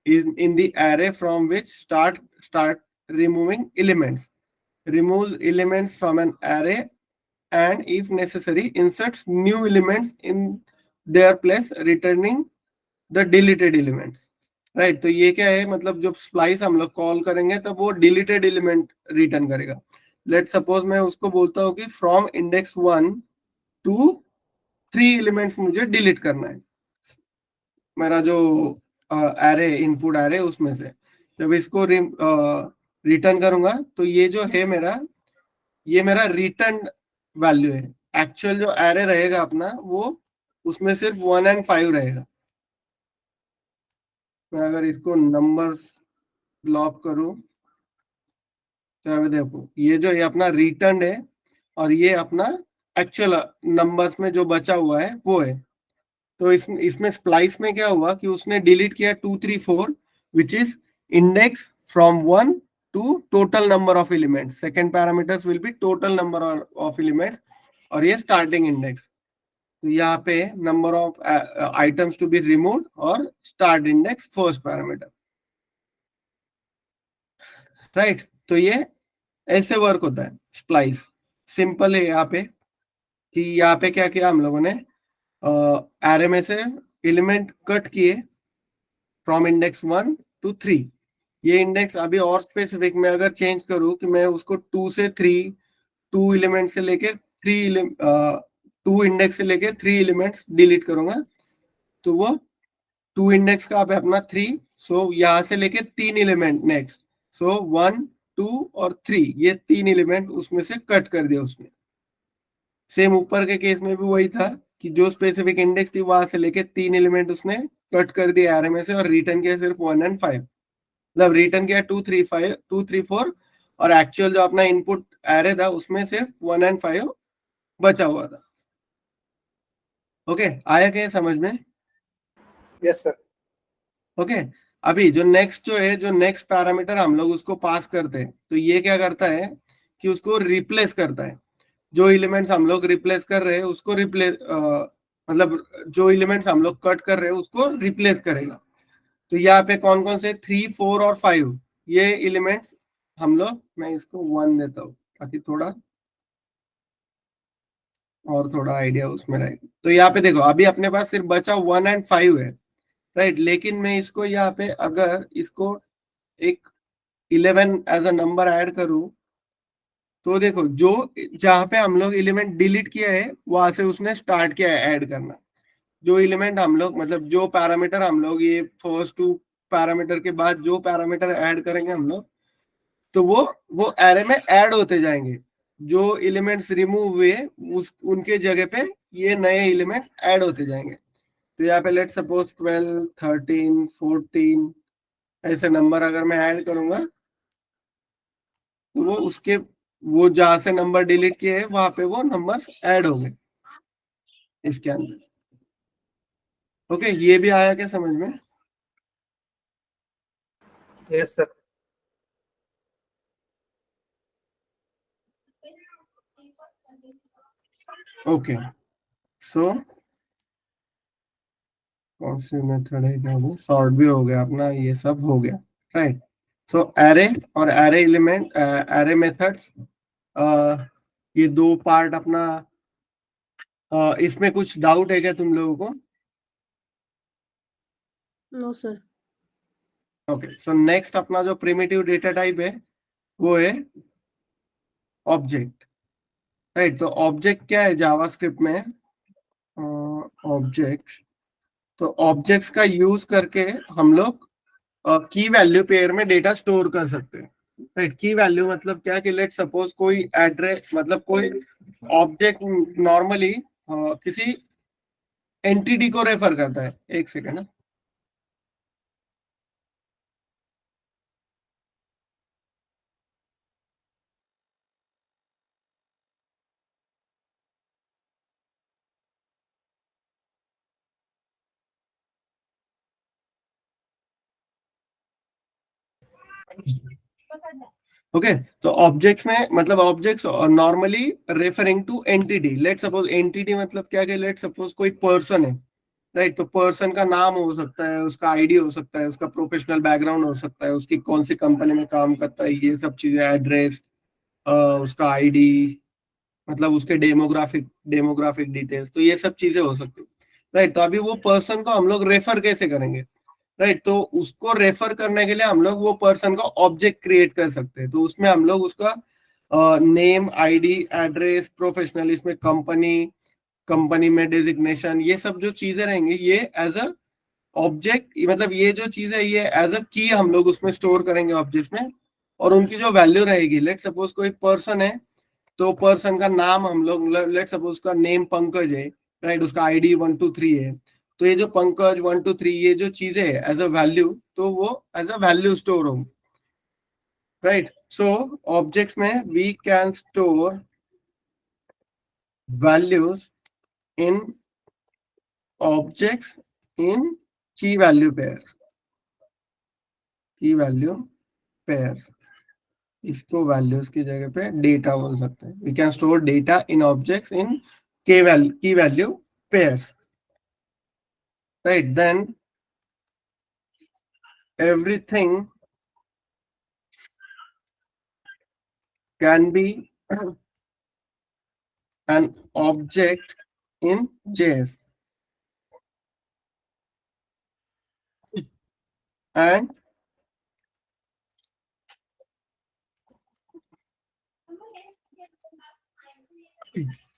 in the array from which start removing elements, removes elements from an array, and if necessary inserts new elements in their place, returning the deleted elements. Right. तो ये क्या है, मतलब जब splice हम लोग call करेंगे तब वो डिलीटेड एलिमेंट रिटर्न करेगा। लेट सपोज मैं उसको बोलता हूँ कि फ्रॉम इंडेक्स 1 टू 3 एलिमेंट्स मुझे डिलीट करना है, मेरा जो एरे इनपुट एरे उसमें से। जब इसको रिटर्न करूंगा तो ये जो है मेरा, ये मेरा रिटर्न वैल्यू है। एक्चुअल जो एरे रहेगा अपना वो उसमें सिर्फ 1 और 5 रहेगा। मैं अगर इसको नंबर्स लॉक करूं तो अभी देखो ये जो ये अपना रिटर्न है और ये अपना एक्चुअल नंबर्स में जो बचा हुआ है वो है। तो इसमें स्प्लाइस में क्या हुआ कि उसने डिलीट किया 2 3 4, which is index from 1 to total number of elements. Second parameters will be total number of elements और ये स्टार्टिंग इंडेक्स। तो यहाँ पे number of items to be removed और start index first parameter. Right. तो ये ऐसे वर्क होता है स्प्लाइस। सिंपल है यहाँ पे कि यहाँ पे क्या किया हम लोगों ने, एरे में से एलिमेंट कट किए फ्रॉम इंडेक्स 1 to 3। ये इंडेक्स अभी और स्पेसिफिक में अगर चेंज करूँ कि मैं उसको 2 से 3, 2 एलिमेंट से लेके 3, 2 इंडेक्स से लेके 3 एलिमेंट्स डिलीट करूंगा तो वो 2 इंडेक्स का पे अपना 3। सो यहाँ से लेके 3 एलिमेंट नेक्स्ट, सो 1 2 और 3, ये 3 एलिमेंट उसमें से कट कर दिया उसने। सेम ऊपर के केस में भी वही था कि जो स्पेसिफिक इंडेक्स थी वहां से लेके 3 एलिमेंट उसने कट कर दिया एरे में से और रिटर्न किया सिर्फ 1 और 5। मतलब रिटर्न किया 2 3 5, 2 3 4 और एक्चुअल जो अपना इनपुट एरे था उसमें सिर्फ 1 और 5 बचा हुआ था। ओके, आया क्या समझ में? Yes sir. ओके। अभी जो नेक्स्ट जो है, जो नेक्स्ट पैरामीटर हम लोग उसको पास करते हैं तो ये क्या करता है कि उसको रिप्लेस करता है। जो एलिमेंट्स हम लोग रिप्लेस कर रहे हैं उसको रिप्लेस, मतलब जो एलिमेंट्स हम लोग कट कर रहे हैं उसको रिप्लेस करेगा। तो यहाँ पे कौन कौन से 3 4 और 5 ये एलिमेंट्स हम लोग, मैं इसको 1 देता हूँ ताकि थोड़ा और थोड़ा आइडिया उसमें रहेगा। तो यहाँ पे देखो अभी अपने पास सिर्फ बचा 1 और 5 है। राइट। लेकिन मैं इसको यहाँ पे अगर इसको एक 11 एज अ नंबर ऐड करूं तो देखो जो जहां पे हम लोग एलिमेंट डिलीट किया है वहां से उसने स्टार्ट किया है ऐड करना। जो एलिमेंट हम लोग, मतलब जो पैरामीटर हम लोग ये फर्स्ट 2 पैरामीटर के बाद जो पैरामीटर ऐड करेंगे हम लोग तो वो एरे में ऐड होते जाएंगे। जो एलिमेंट्स रिमूव हुए उस उनके जगह पे ये नए एलिमेंट ऐड होते जाएंगे। तो यहाँ पे लेट सपोज 12 13 14 ऐसे नंबर अगर मैं ऐड करूंगा तो वो उसके, वो जहां से नंबर डिलीट किए हैं वहां पे वो नंबर्स ऐड हो गए इसके अंदर। ओके, ये भी आया क्या समझ में? Yes sir. ओके। सो कौन सी मेथड है, क्या वो सॉर्ट भी हो गया अपना, ये सब हो गया। राइट। सो एरे और एरे एलिमेंट, एरे मेथड, ये दो पार्ट अपना। इसमें कुछ डाउट है क्या तुम लोगों को? No sir. Okay, so next अपना जो प्रिमिटिव डेटा टाइप है वो है ऑब्जेक्ट। राइट। तो ऑब्जेक्ट क्या है जावास्क्रिप्ट में? ऑब्जेक्ट्स, तो ऑब्जेक्ट्स का यूज करके हम लोग की वैल्यू पेयर में डेटा स्टोर कर सकते हैं। राइट। की वैल्यू मतलब क्या कि लेट सपोज कोई एड्रेस, मतलब कोई ऑब्जेक्ट नॉर्मली किसी एंटिटी को रेफर करता है। एक सेकेंड। ओके। तो ऑब्जेक्ट्स में, मतलब objects normally referring to entity. Let suppose entity मतलब क्या कि लेट सपोज कोई पर्सन है। राइट। तो पर्सन का नाम हो सकता है, उसका आईडी हो सकता है, उसका प्रोफेशनल बैकग्राउंड हो सकता है, उसकी कौन सी कंपनी में काम करता है, ये सब चीजें, एड्रेस, उसका आईडी, मतलब उसके डेमोग्राफिक डेमोग्राफिक डिटेल्स, तो ये सब चीजें हो सकती है। राइट। तो अभी वो पर्सन को हम लोग रेफर कैसे करेंगे? राइट। तो उसको रेफर करने के लिए हम लोग वो पर्सन का ऑब्जेक्ट क्रिएट कर सकते हैं। तो उसमें हम लोग उसका नेम, आईडी, एड्रेस, प्रोफेशनल, इसमें कंपनी, कंपनी में डेजिग्नेशन, ये सब जो चीजें रहेंगी ये एज अ ऑब्जेक्ट, मतलब ये जो चीज है ये एज अ की हम लोग उसमें स्टोर करेंगे ऑब्जेक्ट में। और उनकी जो वैल्यू रहेगी, लेट सपोज कोई पर्सन है, तो पर्सन का नाम हम लोग, लेट सपोज उसका नेम पंकज है, राइट, उसका आईडी 123 है। तो ये जो पंकज 123 ये जो चीजें है एज अ वैल्यू, तो वो एज अ वैल्यू स्टोर होंगी, राइट। सो ऑब्जेक्ट्स में we can store values in objects in key value pair, key value pair. इसको वैल्यूज की जगह पे डेटा बोल सकते हैं। We can store data in objects in key value pairs, right. Then everything can be an object in JS, and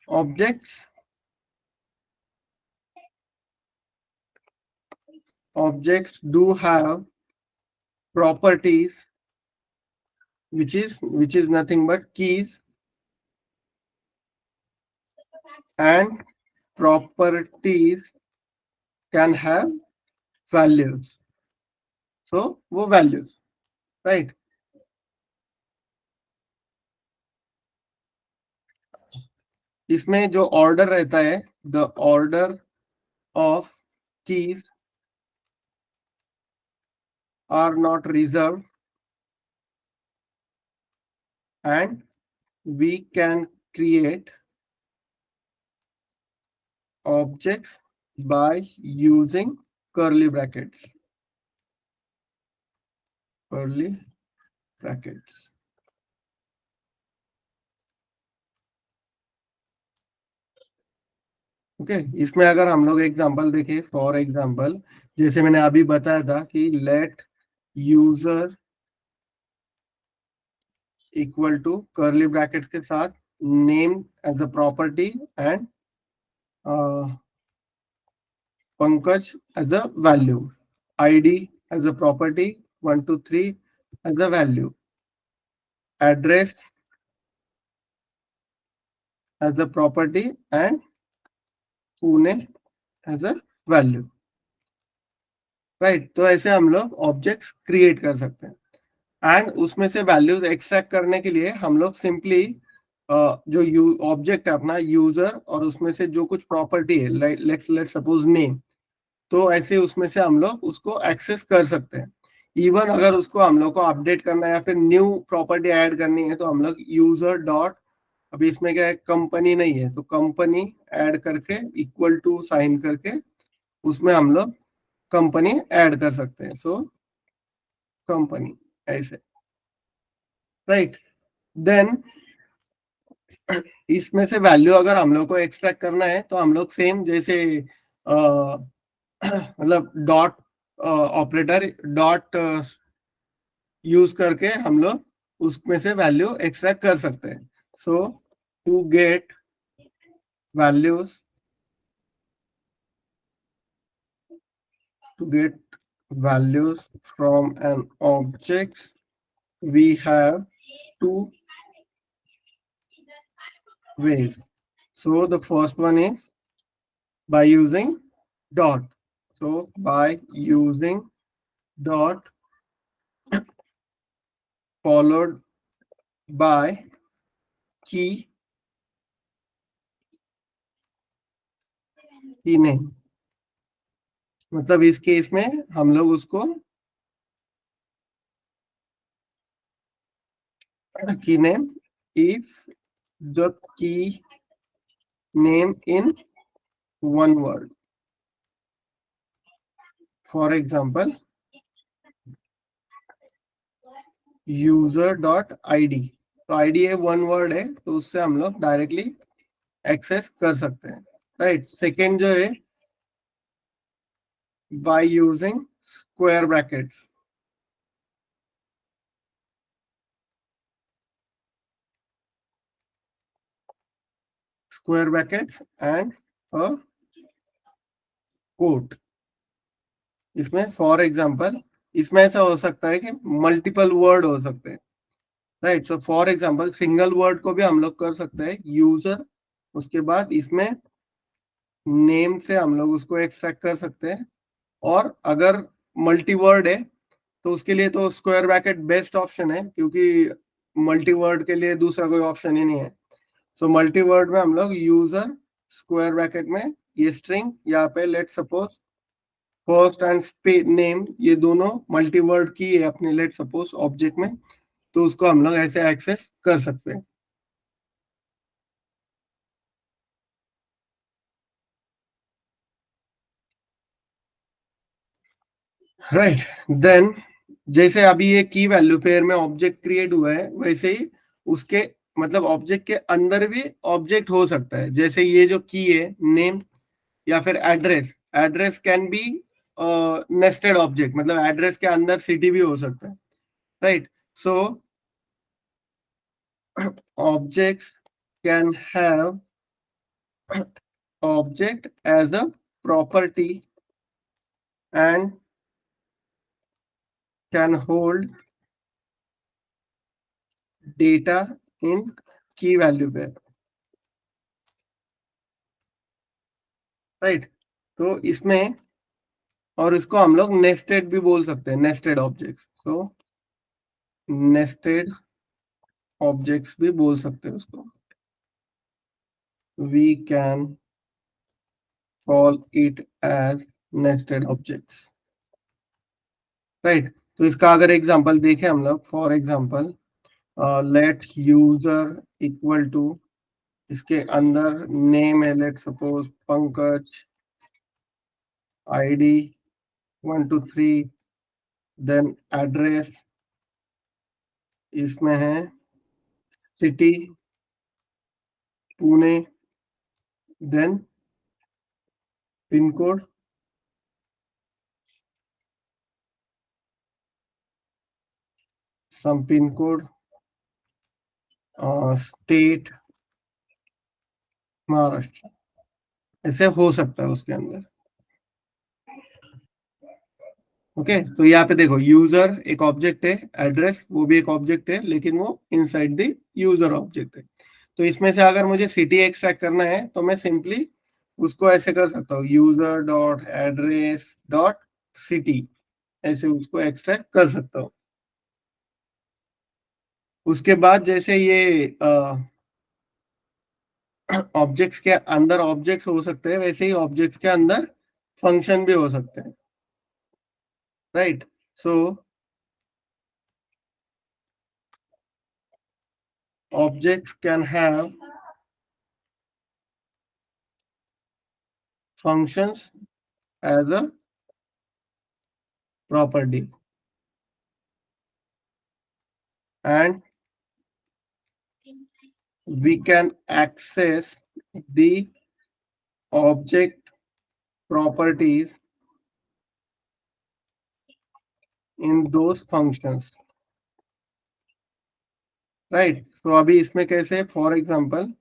objects objects do have properties, which is nothing but keys, and properties can have values. So वो values, right. इसमें जो order रहता है, the order of keys are not reserved, and we can create objects by using curly brackets, curly brackets. Okay इसमें अगर हम लोग example देखें, फॉर एग्जांपल जैसे मैंने अभी बताया था कि let user equal to curly brackets के साथ name as a property and Pankaj as a value, ID as a property 123 as a value, address as a property and Pune as a value, right. तो ऐसे हम लोग ऑब्जेक्ट्स क्रिएट कर सकते हैं। And उसमें से वैल्यूज एक्सट्रैक्ट करने के लिए हम लोग सिंपली जो ऑब्जेक्ट है अपना यूजर, और उसमें से जो कुछ प्रॉपर्टी है, लेट सपोज नेम, तो ऐसे उसमें से हम लोग उसको एक्सेस कर सकते हैं। इवन अगर उसको हम लोग को अपडेट करना है या फिर न्यू प्रॉपर्टी ऐड करनी है, तो हम लोग यूजर डॉट, अभी इसमें क्या है, कंपनी नहीं है, तो कंपनी ऐड करके इक्वल टू साइन करके उसमें हम लोग कंपनी ऐड कर सकते हैं। सो कंपनी ऐसे, राइट। देन इसमें से वैल्यू अगर हम लोग को एक्सट्रैक्ट करना है, तो हम लोग सेम जैसे मतलब डॉट ऑपरेटर, डॉट यूज करके हम लोग उसमें से वैल्यू एक्सट्रैक्ट कर सकते हैं। So to get values, to get values from an object, we have two ways. So the first one is by using dot. So by using dot followed by key name, मतलब इस case में हम लोग उसको key name if the key name in one word. For example, user.id, तो ID है one word है, तो उससे हम लोग डायरेक्टली एक्सेस कर सकते हैं, राइट। सेकेंड जो है by using square brackets. Square brackets and a quote. इसमें फॉर एग्जाम्पल इसमें ऐसा हो सकता है कि मल्टीपल वर्ड हो सकते हैं, right. So for example single word को भी हम लोग कर सकते हैं यूजर, उसके बाद इसमें नेम से हम लोग उसको एक्सट्रैक्ट कर सकते हैं. और अगर मल्टी वर्ड है तो उसके लिए तो स्क्वायर ब्रैकेट बेस्ट ऑप्शन है, क्योंकि मल्टी वर्ड के लिए दूसरा कोई ऑप्शन ही नहीं है. सो मल्टी वर्ड में हम लोग यूजर स्क्वायर ब्रैकेट में ये स्ट्रिंग, यहाँ पे let suppose first and name, ये दोनों मल्टी वर्ड की है अपने लेट सपोज ऑब्जेक्ट में, तो उसको हम लोग ऐसे एक्सेस कर सकते हैं. राइट. देन जैसे अभी ये की वैल्यू पेयर में ऑब्जेक्ट क्रिएट हुआ है, वैसे ही उसके मतलब ऑब्जेक्ट के अंदर भी ऑब्जेक्ट हो सकता है. जैसे ये जो की है नेम या फिर address, address can be nested object, मतलब एड्रेस के अंदर सिटी भी हो सकता है, right. So objects can have object as a property and can hold data in key value pair, right. तो इसमें और इसको हम लोग नेस्टेड भी बोल सकते हैं, nested objects. So nested objects भी बोल सकते हैं उसको. We can call it as nested objects, right. तो इसका अगर एग्जांपल देखें हम लोग, for example let user equal to, इसके अंदर नेम है let suppose Pankaj, ID 123, then address इसमें है city Pune, then pin code some pin code, state Maharashtra, ऐसे हो सकता है उसके अंदर. ओके. तो यहाँ पे देखो यूजर एक ऑब्जेक्ट है, एड्रेस वो भी एक ऑब्जेक्ट है, लेकिन वो इनसाइड द यूजर ऑब्जेक्ट है. तो इसमें से अगर मुझे सिटी एक्सट्रैक्ट करना है तो मैं सिंपली उसको ऐसे कर सकता हूँ, user dot address dot city, ऐसे उसको एक्सट्रैक्ट कर सकता हूँ. उसके बाद जैसे ये ऑब्जेक्ट्स के अंदर ऑब्जेक्ट्स हो सकते हैं, वैसे ही ऑब्जेक्ट्स के अंदर फंक्शन भी हो सकते हैं, right. So objects can have functions as a property and we can access the object properties in those functions, right. So अभी इसमें कैसे, for example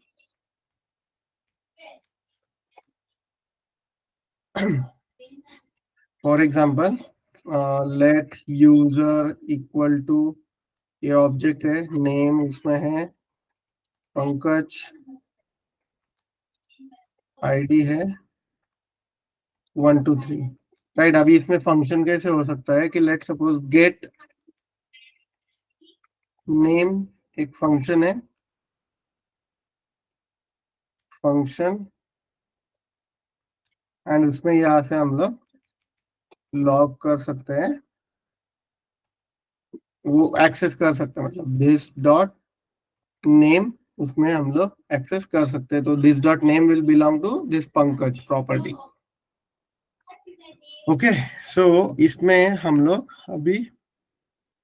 let user equal to, ये ऑब्जेक्ट है, नेम उसमें है पंकज, आईडी है 123, राइट. अभी इसमें फंक्शन कैसे हो सकता है कि लेट सपोज गेट नेम एक फंक्शन है, फंक्शन, एंड उसमें यहाँ से हम लोग लॉग कर सकते हैं, वो एक्सेस कर सकते हैं, मतलब दिस डॉट नेम, उसमें हम लोग एक्सेस कर सकते हैं. तो this dot name will belong to this Pankaj property. Okay. So इसमें हम लोग अभी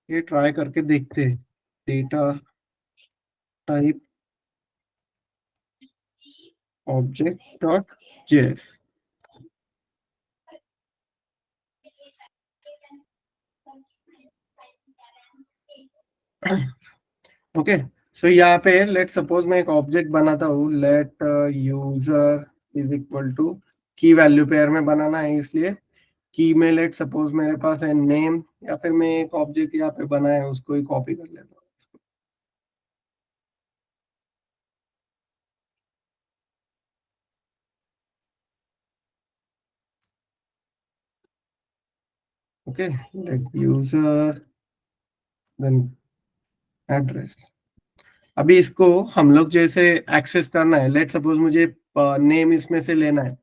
ये ट्राई करके देखते हैं. Data type object dot JS. Okay, so यहाँ पे लेट सपोज मैं एक ऑब्जेक्ट बनाता हूँ, let user is equal to key value pair में बनाना है, इसलिए की में लेट सपोज मेरे पास है नेम, या फिर मैं एक ऑब्जेक्ट यहाँ पे बनाया है उसको ही कॉपी कर लेता हूँ। Okay, let user then address. अभी इसको हम लोग जैसे एक्सेस करना है, लेट सपोज मुझे नेम इसमें से लेना है,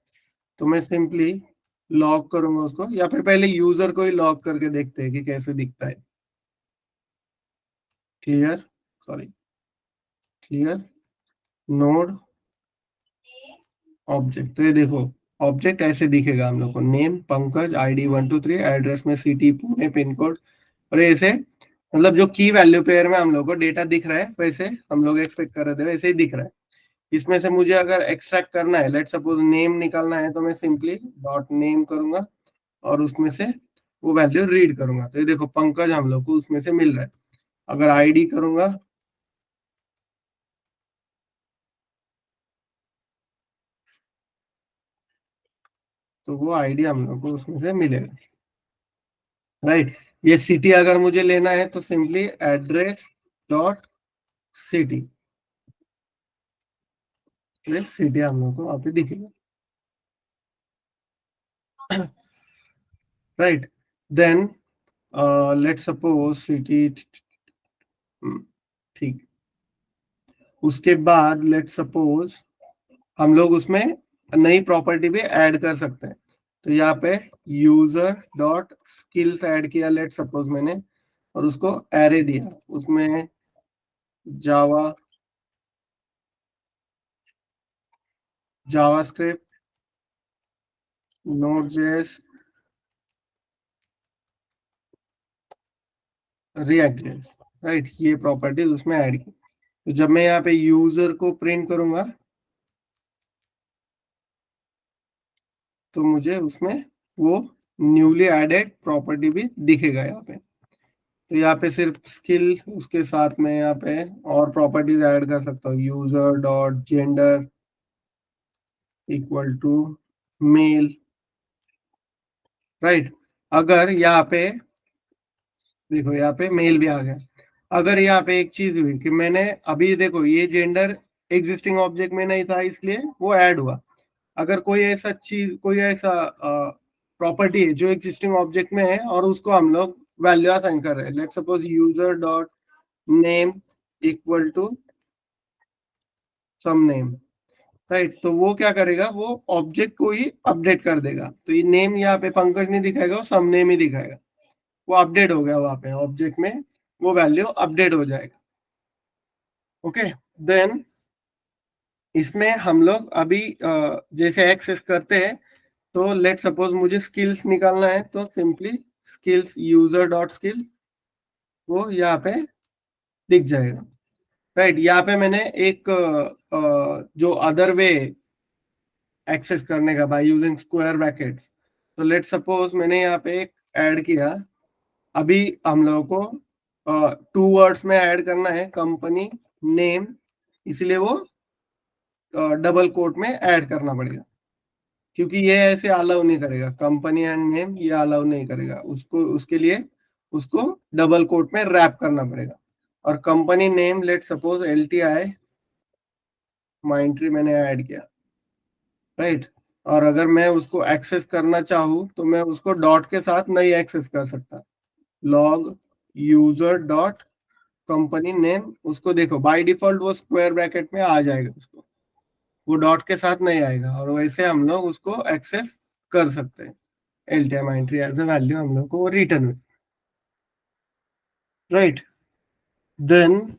तो मैं सिंपली लॉग करूंगा उसको, या फिर पहले यूजर को ही लॉग करके देखते हैं कि कैसे दिखता है। Clear, sorry, clear node object. तो ये देखो, ऑब्जेक्ट ऐसे दिखेगा हम लोग को, नेम पंकज, आईडी 123, एड्रेस में सिटी पुणे, पिन कोड, और ऐसे मतलब जो की वैल्यू पेयर में हम लोग को डेटा दिख रहा है वैसे हम लोग एक्सपेक्ट कर रहे थे वैसे ही दिख रहा है। इसमें से मुझे अगर एक्सट्रैक्ट करना है, लेट सपोज नेम निकालना है, तो मैं सिंपली डॉट नेम करूंगा और उसमें से वो वैल्यू रीड करूंगा। तो ये देखो पंकज हम लोग को उसमें से मिल रहा है। अगर आईडी करूंगा तो वो आईडी हम लोग को उसमें से मिलेगा, राइट। ये सिटी अगर मुझे लेना है तो simply address dot city, city हम लोग को वहां पे दिखेगा, right. Then let suppose city, ठीक। उसके बाद लेट सपोज हम लोग उसमें नई प्रॉपर्टी भी ऐड कर सकते हैं। तो यहाँ पे यूजर डॉट स्किल्स ऐड किया लेट सपोज मैंने, और उसको एरे दिया, उसमें Java, JavaScript, node JS, react JS, right. ये प्रॉपर्टीज उसमें ऐड की। तो जब मैं यहाँ पे यूजर को प्रिंट करूंगा तो मुझे उसमें वो न्यूली एडेड प्रॉपर्टी भी दिखेगा यहाँ पे। तो यहाँ पे सिर्फ स्किल, उसके साथ में यहाँ पे और प्रॉपर्टीज ऐड कर सकता हूँ, user dot gender equal to male, right. अगर यहाँ पे देखो यहाँ पे मेल भी आ गया। अगर यहाँ पे एक चीज हुई कि मैंने अभी देखो ये जेंडर एग्जिस्टिंग ऑब्जेक्ट में नहीं था इसलिए वो ऐड हुआ। अगर कोई ऐसा चीज, कोई ऐसा प्रॉपर्टी है जो एग्जिस्टिंग ऑब्जेक्ट में है और उसको हम लोग वैल्यू असाइन कर रहे हैं, let suppose user dot name equal to some name, right. तो वो क्या करेगा, वो ऑब्जेक्ट को ही अपडेट कर देगा। तो ये नेम यहाँ पे पंकज नहीं दिखाएगा, वो सम नेम ही दिखाएगा। वो अपडेट हो गया वहां पे ऑब्जेक्ट में, वो वैल्यू अपडेट हो जाएगा। ओके, देन इसमें हम लोग अभी जैसे एक्सेस करते हैं, तो लेट सपोज मुझे स्किल्स निकालना है, तो simply skills user dot skills वो यहाँ पे दिख जाएगा, राइट। यहाँ पे मैंने एक जो अदर वे एक्सेस करने का बाय यूजिंग स्क्वायर ब्रैकेट्स, तो लेट सपोज मैंने यहाँ पे एक ऐड किया। अभी हम लोगों को टू वर्ड्स में ऐड करना है, कंपनी नेम, इसलिए वो डबल कोट में ऐड करना पड़ेगा, क्योंकि ये ऐसे अलाउ नहीं करेगा, कंपनी एंड नेम ये अलाउ नहीं करेगा उसको, उसके लिए उसको डबल कोट में रैप करना पड़ेगा। और company name let suppose LTI माइंट्री मैंने ऐड किया, राइट। और अगर मैं उसको एक्सेस करना चाहूँ तो मैं उसको डॉट के साथ नहीं एक्सेस कर सकता, log user dot company name, उसको देखो बाय डिफॉल्ट वो स्क्वायर ब्रैकेट में आ जाएगा, उसको वो डॉट के साथ नहीं आएगा, और वैसे हम लोग उसको एक्सेस कर सकते हैं। LTM entry as a value हम लोग को रिटर्न हुई, राइट। देन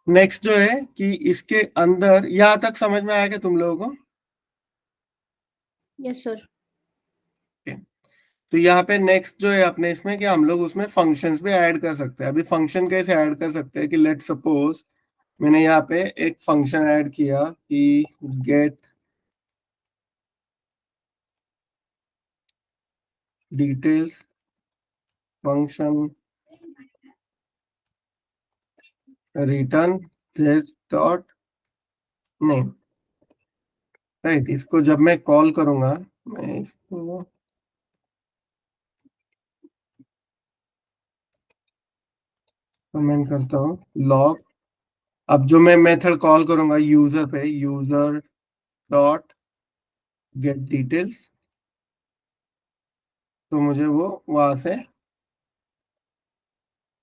नेक्स्ट जो है कि इसके अंदर यहां तक समझ में आया क्या तुम लोगों को? Yes sir. तो यहाँ पे नेक्स्ट जो है अपने इसमें कि हम लोग उसमें फंक्शंस भी ऐड कर सकते हैं। अभी फंक्शन कैसे ऐड कर सकते हैं कि लेट सपोज मैंने यहाँ पे एक फंक्शन ऐड किया कि gate details function return this dot name. Right, इसको जब मैं कॉल करूंगा, मैं इसको कमेंट करता हूँ लॉग। अब जो मैं मेथड कॉल करूंगा यूजर पे, यूजर डॉट गेट डिटेल्स, तो मुझे वो वहां से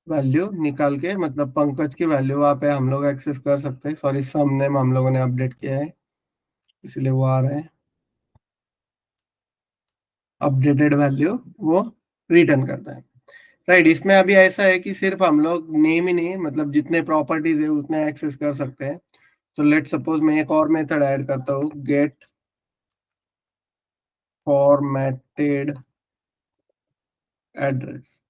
वैल्यू निकाल के, मतलब पंकज की वैल्यू वहां पे हम लोग एक्सेस कर सकते हैं। सॉरी, सम नेम हम लोगों ने अपडेट किया है इसलिए वो आ रहा है। अपडेटेड वैल्यू वो रिटर्न करता है। राइट, इसमें अभी ऐसा है कि सिर्फ हम लोग नेम ही नहीं, मतलब जितने प्रॉपर्टीज है उतने एक्सेस कर सकते हैं। तो लेट सपोज मैं एक और मेथड ऐड करता हूँ, गेट फॉर्मेटेड एड्रेस।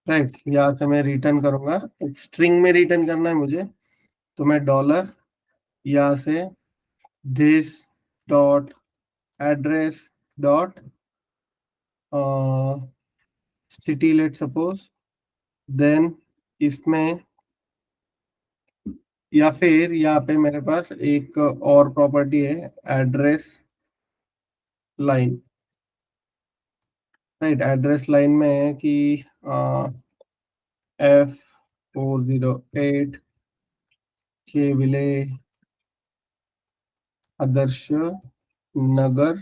राइट, यहाँ से मैं रिटर्न करूंगा, एक स्ट्रिंग में रिटर्न करना है मुझे, तो मैं डॉलर यहाँ से this dot address dot city let suppose, then इसमें, या फिर यहाँ पे मेरे पास एक और प्रॉपर्टी है address line. Right, address line में है कि F408 के village Adarsh Nagar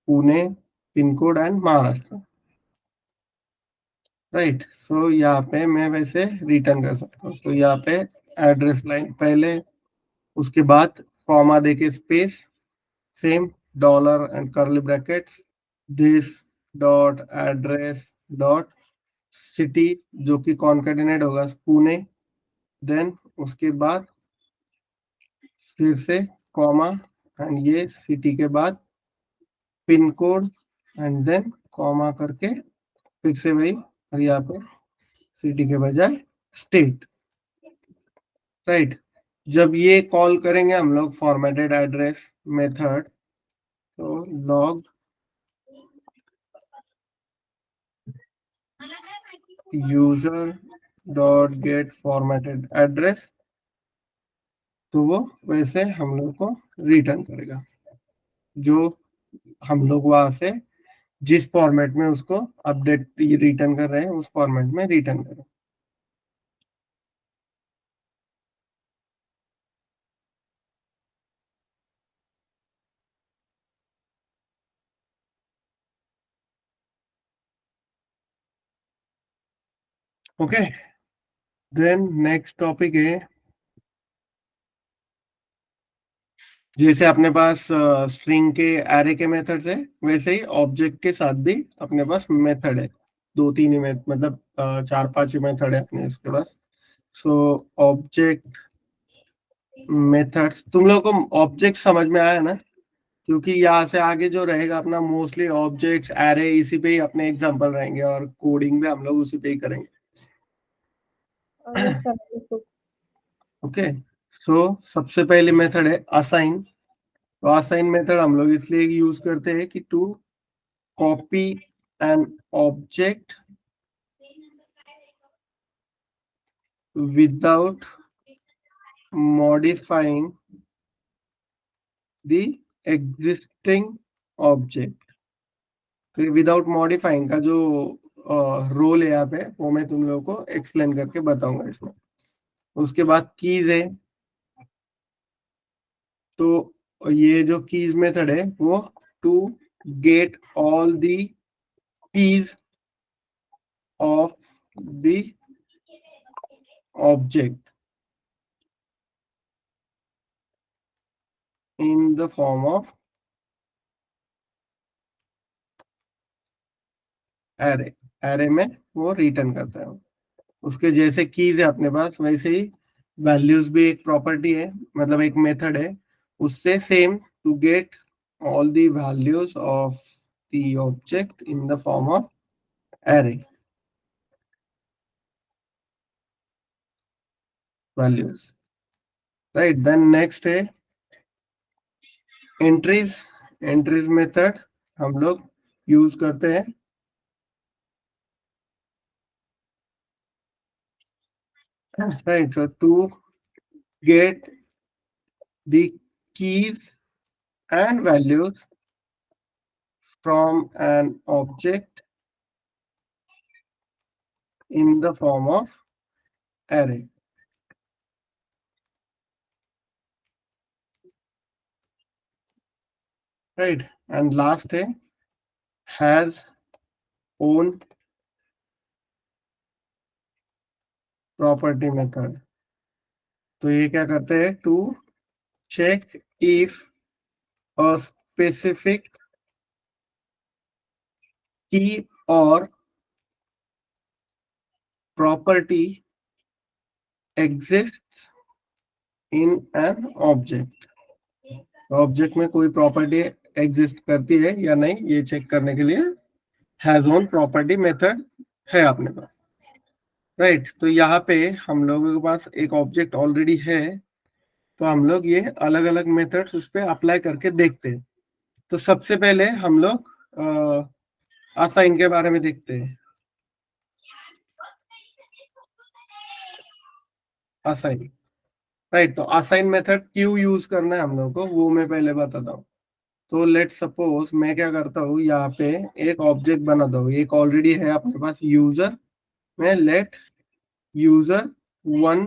Pune pin code and Maharashtra. Right, so यहाँ पे मैं वैसे रिटर्न कर सकता हूँ। तो यहाँ पे एड्रेस लाइन पहले, उसके बाद कॉमा देके space, same dollar and curly brackets, this dot address dot city, जो कि कॉन्केटिनेट होगा पुणे, देन उसके बाद फिर से कॉमा, एंड ये सिटी के बाद pin code, and then comma करके फिर से वही, और यहाँ पे सिटी के बजाय स्टेट। राइट, जब ये कॉल करेंगे हम लोग फॉर्मेटेड एड्रेस मेथड, तो log user dot get formatted address, तो वो वैसे हम लोग को रिटर्न करेगा, जो हम लोग वहां से जिस फॉर्मेट में उसको अपडेट रिटर्न कर रहे हैं उस फॉर्मेट में रिटर्न करें। ओके, देन नेक्स्ट टॉपिक है, जैसे अपने पास स्ट्रिंग के एरे के मेथड्स है, वैसे ही ऑब्जेक्ट के साथ भी अपने पास मेथड है। दो तीन ही मतलब चार पांच ही मेथड है अपने उसके पास। सो ऑब्जेक्ट मेथड्स, तुम लोगों को ऑब्जेक्ट समझ में आया ना? क्योंकि यहाँ से आगे जो रहेगा अपना मोस्टली ऑब्जेक्ट्स एरे, इसी पे ही अपने एग्जांपल रहेंगे और कोडिंग भी हम लोग उसी पे ही करेंगे। Yes sir. ओके, सो सबसे पहली मेथड है असाइन। तो असाइन मेथड हम लोग इसलिए यूज करते हैं कि to copy an object without modifying the existing object. तो विदाउट मॉडिफाइंग का जो रोल है यहाँ पे, वो मैं तुम लोगों को एक्सप्लेन करके बताऊंगा इसमें। उसके बाद कीज है, तो ये जो कीज मेथड है वो to get all the keys of the object in the form of array. Array में वो रिटर्न करता है। उसके जैसे कीज है अपने पास, वैसे ही वैल्यूज भी एक प्रॉपर्टी है, मतलब एक मेथड है, उससे same, to get all the values of the object in the form of array values. Right, then next है एंट्रीज मेथड हम लोग यूज करते हैं। Right, so to get the keys and values from an object in the form of array. Right, and last है has own property method। तो ये क्या करते हैं, to check if a specific key or property exists in an object। Object में कोई property exist करती है या नहीं, ये चेक करने के लिए हैज ओन प्रॉपर्टी मेथड है अपने पास। राइट, तो यहाँ पे हम लोगों के पास एक ऑब्जेक्ट ऑलरेडी है, तो हम लोग ये अलग अलग मेथड्स उस पर अप्लाई करके देखते हैं। तो सबसे पहले हम लोग असाइन के बारे में देखते हैं। असाइन, राइट, तो असाइन मेथड क्यों यूज करना है हम लोग को, वो मैं पहले बताता हूँ। तो लेट सपोज मैं क्या करता हूँ, यहाँ पे एक ऑब्जेक्ट बनाता हूँ, एक ऑलरेडी है अपने पास यूजर। मैं let user 1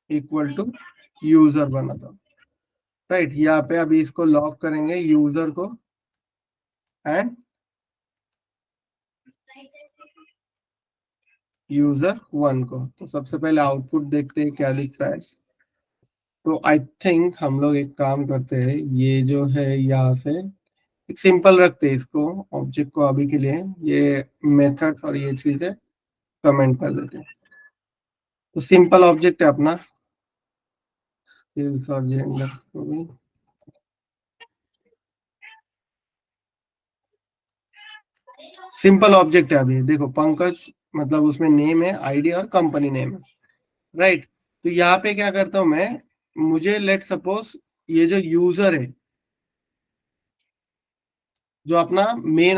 equal to user बनाता हूँ। राइट, यहाँ पे अभी इसको लॉक करेंगे यूजर को एंड यूजर 1 को। तो सबसे पहले आउटपुट देखते हैं क्या दिखता है। तो आई थिंक हम लोग एक काम करते हैं, ये जो है यहाँ से एक सिंपल रखते हैं इसको, ऑब्जेक्ट को अभी के लिए, ये मेथड्स और ये चीजें कमेंट कर देते हैं। तो सिंपल ऑब्जेक्ट है अपना, स्किल्स और जेंडर को भी सिंपल ऑब्जेक्ट है। अभी देखो पंकज, मतलब उसमें नेम है, आईडी और कंपनी नेम है। राइट, तो यहाँ पे क्या करता हूं मैं, मुझे लेट सपोज ये जो यूजर है, जो अपना मेन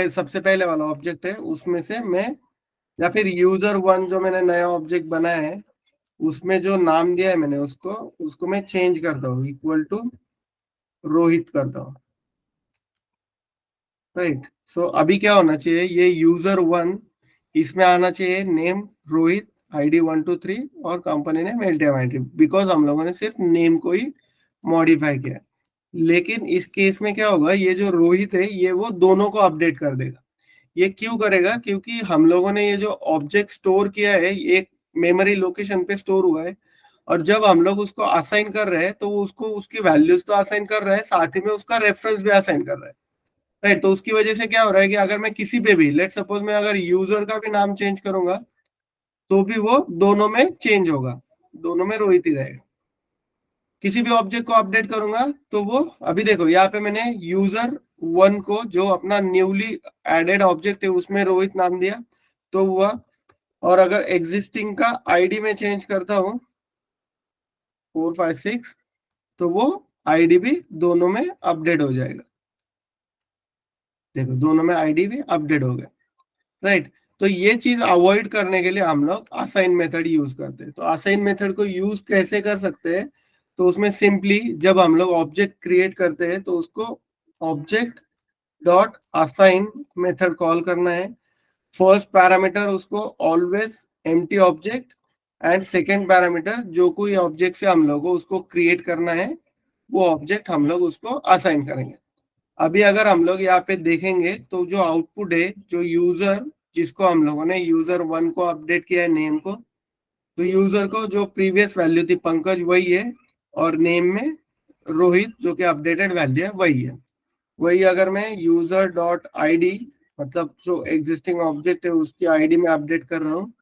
सबसे पहले वाला ऑब्जेक्ट है, उसमें से मैं, या फिर यूजर 1 जो मैंने नया ऑब्जेक्ट बनाया है, उसमें जो नाम दिया है मैंने उसको उसको मैं चेंज करता हूँ, इक्वल टू रोहित करता हूँ। राइट, सो अभी क्या होना चाहिए, ये यूजर 1, इसमें आना चाहिए नेम रोहित, आईडी 123 और कंपनी नेम LTMIT, बिकॉज हम लोगों ने सिर्फ नेम को ही मॉडिफाई किया है। लेकिन इस केस में क्या होगा, ये जो रोहित है ये वो दोनों को अपडेट कर देगा। ये क्यों करेगा, क्योंकि हम लोगों ने ये जो ऑब्जेक्ट स्टोर किया है एक मेमोरी लोकेशन पे स्टोर हुआ है, और जब हम लोग उसको असाइन कर रहे हैं तो वो उसको उसकी वैल्यूज तो असाइन कर रहा है, साथ ही में उसका रेफरेंस भी असाइन कर रहा है। राइट, तो उसकी वजह से क्या हो रहा है कि अगर मैं किसी पे भी, लेट सपोज मैं अगर यूजर का भी नाम चेंज करूंगा तो भी वो दोनों में चेंज होगा, दोनों में रोहित ही रहेगा। किसी भी ऑब्जेक्ट को अपडेट करूंगा तो वो, अभी देखो यहाँ पे मैंने यूजर 1 को जो अपना न्यूली एडेड ऑब्जेक्ट है उसमें रोहित नाम दिया तो हुआ, और अगर एग्जिस्टिंग का आईडी में चेंज करता हूँ 456, तो वो आईडी भी दोनों में अपडेट हो जाएगा। देखो दोनों में आईडी भी अपडेट हो गए। राइट, तो ये चीज अवॉइड करने के लिए हम लोग असाइन मेथड यूज करते हैं। तो असाइन मेथड को यूज कैसे कर सकते हैं, तो उसमें सिंपली जब हम लोग ऑब्जेक्ट क्रिएट करते हैं तो उसको object dot assign method call करना है। फर्स्ट पैरामीटर उसको always empty object, and second parameter जो कोई ऑब्जेक्ट से हम लोग को उसको क्रिएट करना है वो ऑब्जेक्ट हम लोग उसको असाइन करेंगे। अभी अगर हम लोग यहाँ पे देखेंगे तो जो आउटपुट है, जो यूजर, जिसको हम लोगों ने यूजर 1 को अपडेट किया है नेम को, तो यूजर को जो प्रीवियस वैल्यू थी पंकज वही है, और नेम में रोहित जो कि अपडेटेड वैल्यू है वही है। वही अगर मैं यूजर डॉट आईडी, मतलब जो एग्जिस्टिंग ऑब्जेक्ट है उसकी आईडी में अपडेट कर रहा हूँ,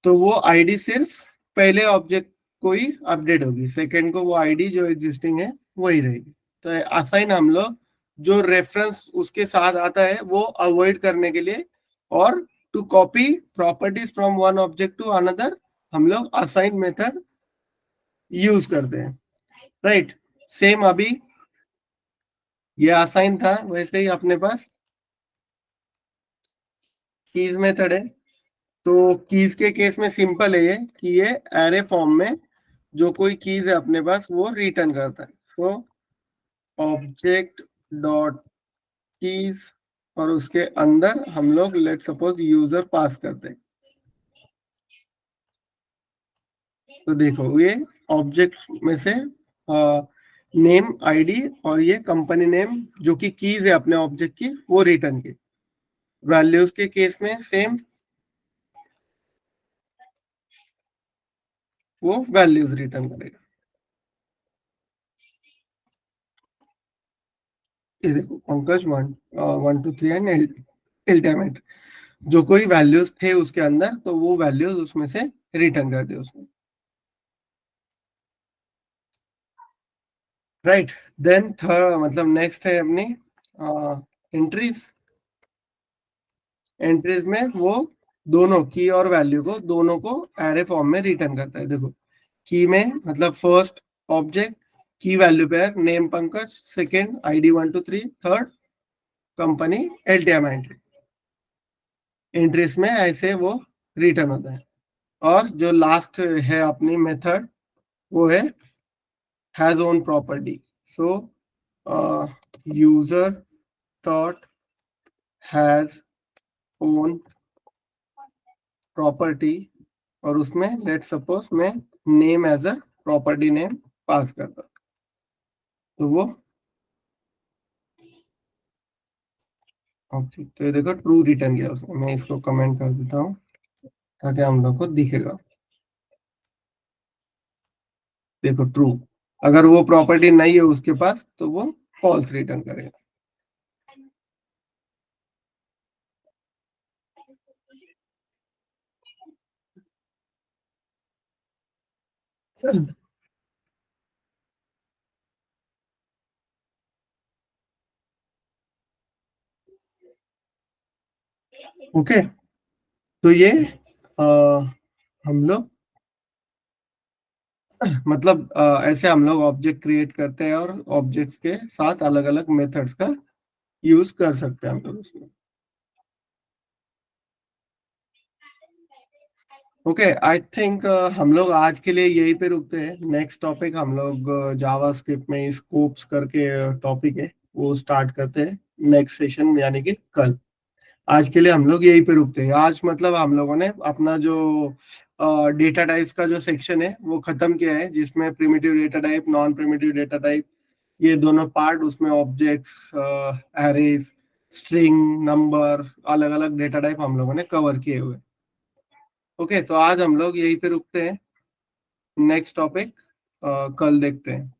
तो वो आईडी सिर्फ पहले ऑब्जेक्ट को ही अपडेट होगी, सेकेंड को वो आईडी जो एग्जिस्टिंग है वही रहेगी। तो असाइन हम लोग जो रेफरेंस उसके साथ आता है वो अवॉइड करने के लिए, और to copy properties from one object to another, हम लोग असाइन मेथड यूज करते हैं। राइट। सेम अभी ये असाइन था, वैसे ही अपने पास कीज मेथड है। तो कीज के केस में सिंपल है ये कि ये एरे फॉर्म में जो कोई कीज है अपने पास वो रिटर्न करता है। तो ऑब्जेक्ट डॉट कीज और उसके अंदर हम लोग लेट सपोज यूजर पास करते हैं। तो देखो ये ऑब्जेक्ट में से नेम आईडी और ये कंपनी नेम जो कि कीज है अपने ऑब्जेक्ट की वो रिटर्न की। वैल्यूज के केस में सेम, वो वैल्यूज रिटर्न करेगा। ये देखो पंकज 1 1 2 3 एंड एल्टामेट जो कोई वैल्यूज थे उसके अंदर तो वो वैल्यूज उसमें से रिटर्न कर दे उसमें। राइट। देन थर्ड मतलब नेक्स्ट है अपनी एंट्रीज। एंट्रीज में वो दोनों की और वैल्यू को दोनों को एरे फॉर्म में रिटर्न करता है। देखो की में मतलब फर्स्ट ऑब्जेक्ट की value pair name Pankaj, second ID 1 2 3, third company LTM entry. Entries में ऐसे वो रिटर्न होता है। और जो लास्ट है अपनी मेथड वो है has own property. So user dot has own property और उसमें लेट सपोज मैं name as a property name pass करता हूं। तो वो ऑब्जेक्ट तो ये देखो ट्रू रिटर्न किया उसने। मैं इसको कमेंट कर देता हूँ ताकि हम लोग को दिखेगा। देखो ट्रू। अगर वो प्रॉपर्टी नहीं है उसके पास तो वो फॉल्स रिटर्न करेगा। ओके। तो ये आ, हम लोग मतलब ऐसे हम लोग ऑब्जेक्ट क्रिएट करते हैं और ऑब्जेक्ट्स के साथ अलग अलग मेथड्स का यूज कर सकते हैं हम लोग उसमें। ओके आई थिंक हम लोग आज के लिए यहीं पे रुकते हैं। नेक्स्ट टॉपिक हम लोग जावा स्क्रिप्ट में स्कोप्स करके टॉपिक है वो स्टार्ट करते हैं नेक्स्ट सेशन यानी कि कल। आज के लिए हम लोग यहीं पे रुकते हैं। आज मतलब हम लोगों ने अपना जो डेटा टाइप्स का जो सेक्शन है वो खत्म किया है जिसमें primitive data type non primitive data type ये दोनों पार्ट उसमें ऑब्जेक्ट्स एरेज स्ट्रिंग नंबर अलग अलग डेटा टाइप हम लोगों ने कवर किए हुए। ओके तो आज हम लोग यहीं पे रुकते हैं। नेक्स्ट टॉपिक कल देखते हैं।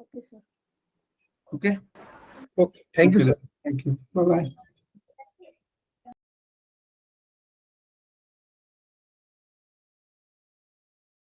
Okay sir. Okay okay, thank you okay sir. Thank you bye bye.